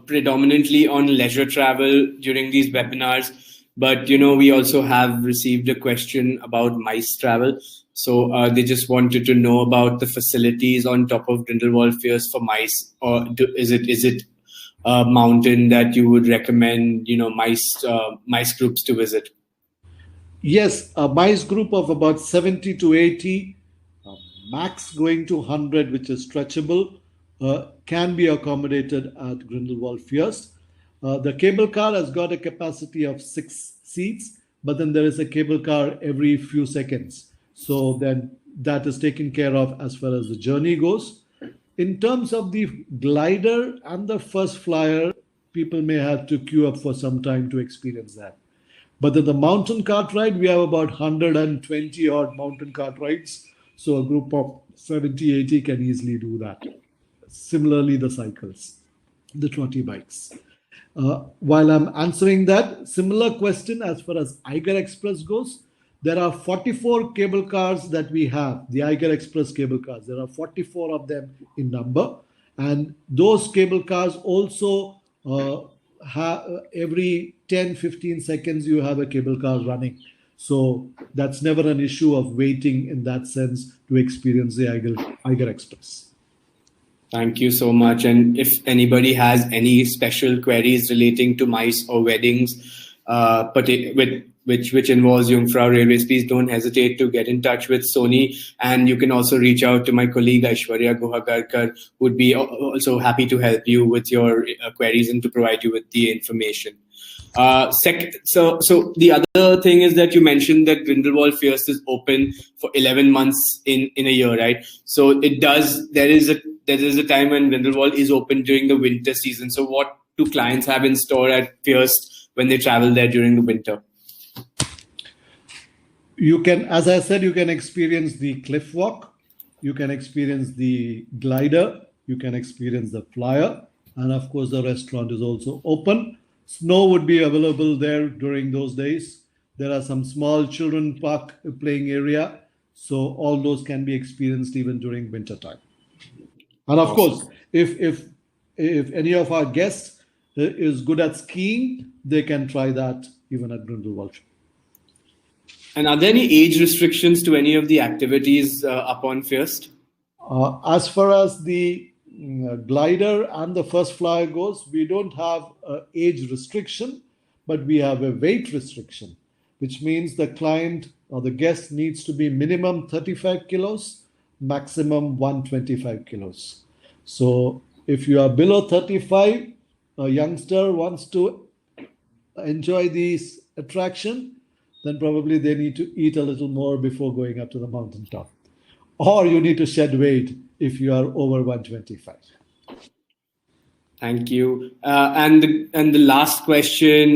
predominantly on leisure travel during these webinars, but we also have received a question about MICE travel. So they just wanted to know about the facilities on top of Grindelwald first for MICE, or is it a mountain that you would recommend MICE groups to visit? Yes, a MICE group of about 70 to 80, max going to 100, which is stretchable, can be accommodated at Grindelwald first. The cable car has got a capacity of 6 seats, but then there is a cable car every few seconds. So then that is taken care of as far as the journey goes. In terms of the glider and the first flyer, people may have to queue up for some time to experience that. But then the mountain cart ride, we have about 120 odd mountain cart rides. So a group of 70, 80 can easily do that. Similarly, the cycles, the trotty bikes. While I'm answering that, similar question as far as Eiger Express goes, there are 44 cable cars that we have, the Eiger Express cable cars. There are 44 of them in number. And those cable cars also have every 10, 15 seconds, you have a cable car running. So that's never an issue of waiting in that sense to experience the Eiger Express. Thank you so much. And if anybody has any special queries relating to MICE or weddings, which involves Jungfrau Railways, please don't hesitate to get in touch with Sony. And you can also reach out to my colleague Aishwarya Guhagarkar, who would be also happy to help you with your queries and to provide you with the information. So the other thing is that you mentioned that Grindelwald Fierce is open for 11 months in a year, right? So there is a time when Grindelwald is open during the winter season. So what do clients have in store at Fierce when they travel there during the winter? You can, as I said, you can experience the cliff walk, you can experience the glider, you can experience the flyer, and of course the restaurant is also open. Snow would be available there during those days. There are some small children park playing area, so all those can be experienced even during winter time. And of course, if any of our guests is good at skiing, they can try that even at Grindelwald. And are there any age restrictions to any of the activities up on Fierce? As far as the glider and the first flyer goes, we don't have an age restriction, but we have a weight restriction, which means the client or the guest needs to be minimum 35 kilos, maximum 125 kilos. So if you are below 35, a youngster wants to enjoy this attraction, then probably they need to eat a little more before going up to the mountaintop. Or you need to shed weight if you are over 125. Thank you. And the last question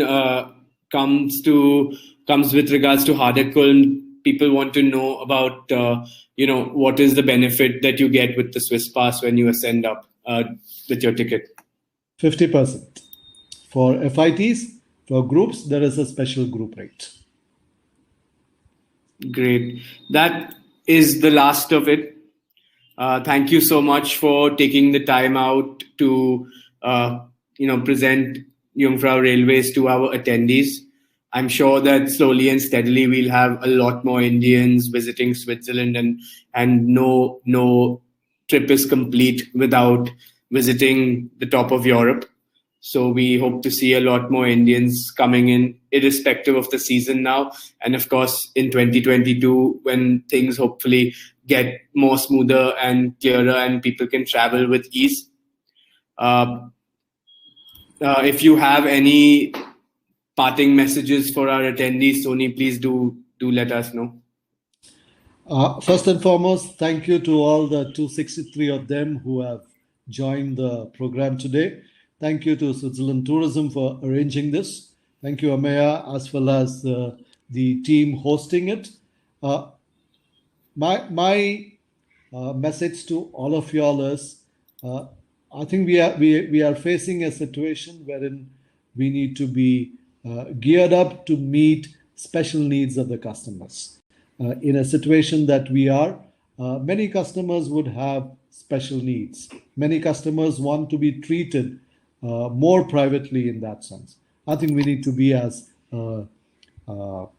comes with regards to Hardekulm. People want to know about what is the benefit that you get with the Swiss Pass when you ascend up with your ticket. 50% for FITs. For groups, there is a special group rate. Great. That is the last of it. Thank you so much for taking the time out to present Jungfrau Railways to our attendees. I'm sure that slowly and steadily we'll have a lot more Indians visiting Switzerland, and no trip is complete without visiting the top of Europe. So we hope to see a lot more Indians coming in, irrespective of the season now. And of course, in 2022, when things hopefully get more smoother and clearer and people can travel with ease. If you have any parting messages for our attendees, Sony, please do let us know. First and foremost, thank you to all the 263 of them who have joined the program today. Thank you to Switzerland Tourism for arranging this. Thank you, Ameya, as well as the team hosting it. My message to all of y'all is, I think we are facing a situation wherein we need to be geared up to meet special needs of the customers. In a situation that we are, many customers would have special needs. Many customers want to be treated more privately in that sense. I think we need to be, as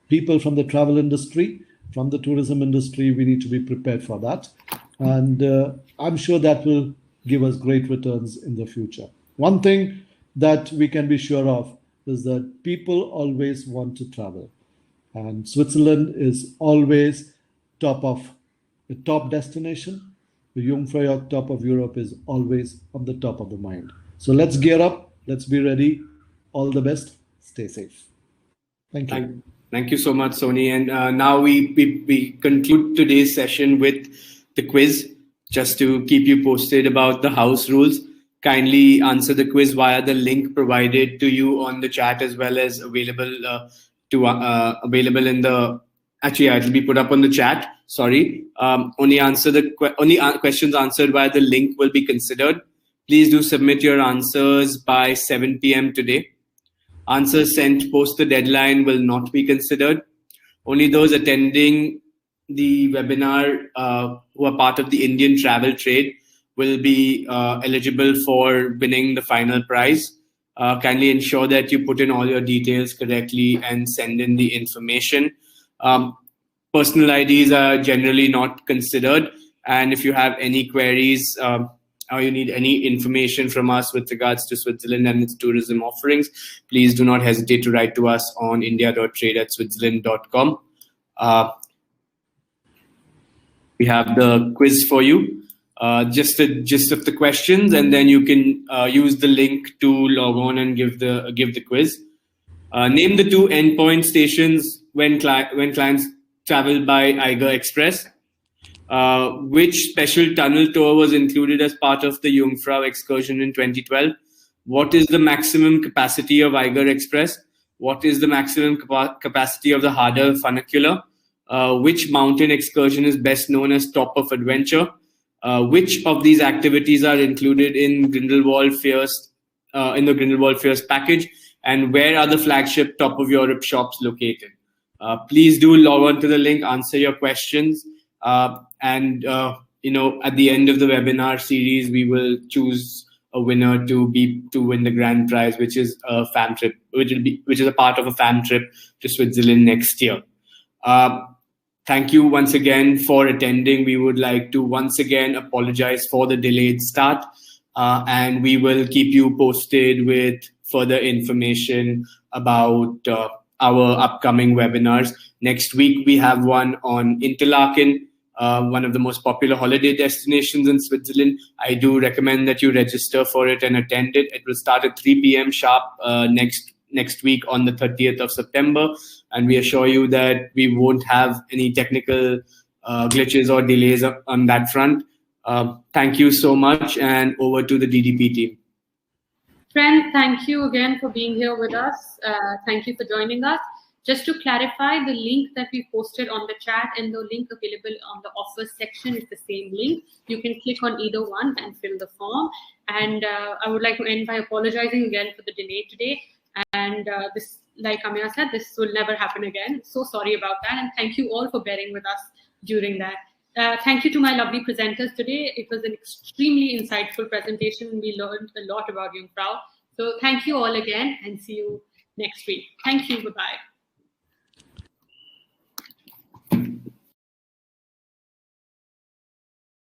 people from the travel industry, from the tourism industry, we need to be prepared for that. And I'm sure that will give us great returns in the future. One thing that we can be sure of is that people always want to travel. And Switzerland is always the top destination. The Jungfrau top of Europe is always on the top of the mind. So let's gear up. Let's be ready. All the best. Stay safe. Thank you. Thank you so much, Sony. And now we conclude today's session with the quiz. Just to keep you posted about the house rules, kindly answer the quiz via the link provided to you on the chat, as well as available in the. Actually, it will be put up on the chat. Sorry. Only questions answered via the link will be considered. Please do submit your answers by 7 p.m. today. Answers sent post the deadline will not be considered. Only those attending the webinar who are part of the Indian travel trade will be eligible for winning the final prize. Kindly ensure that you put in all your details correctly and send in the information. Personal IDs are generally not considered. And if you have any queries, or you need any information from us with regards to Switzerland and its tourism offerings, please do not hesitate to write to us on india.trade@switzerland.com. We have the quiz for you, just the gist of the questions, and then you can use the link to log on and give the quiz. Name the 2 endpoint stations when clients travel by Eiger Express. Which special tunnel tour was included as part of the Jungfrau excursion in 2012? What is the maximum capacity of Eiger Express? What is the maximum capacity of the Harder funicular? Which mountain excursion is best known as Top of Adventure? Which of these activities are included in Grindelwald Fierce in the Grindelwald Fierce package? And where are the flagship Top of Europe shops located? Please do log on to the link, answer your questions, and at the end of the webinar series, we will choose a winner to win the grand prize, which is a fam trip, which is a part of a fam trip to Switzerland next year. Thank you once again for attending. We would like to once again apologize for the delayed start, and we will keep you posted with further information about our upcoming webinars. Next week, we have one on Interlaken, one of the most popular holiday destinations in Switzerland. I do recommend that you register for it and attend it. It will start at 3 p.m. sharp next week on the 30th of September. And we assure you that we won't have any technical glitches or delays on that front. Thank you so much, and over to the DDP team. Friends, thank you again for being here with us. Thank you for joining us. Just to clarify, the link that we posted on the chat and the link available on the offers section is the same link. You can click on either one and fill the form. And I would like to end by apologizing again for the delay today. And this, like Ameya said, this will never happen again. So sorry about that. And thank you all for bearing with us during that. Thank you to my lovely presenters today. It was an extremely insightful presentation. We learned a lot about Jungfrau. So thank you all again, and see you next week. Thank you. Bye-bye.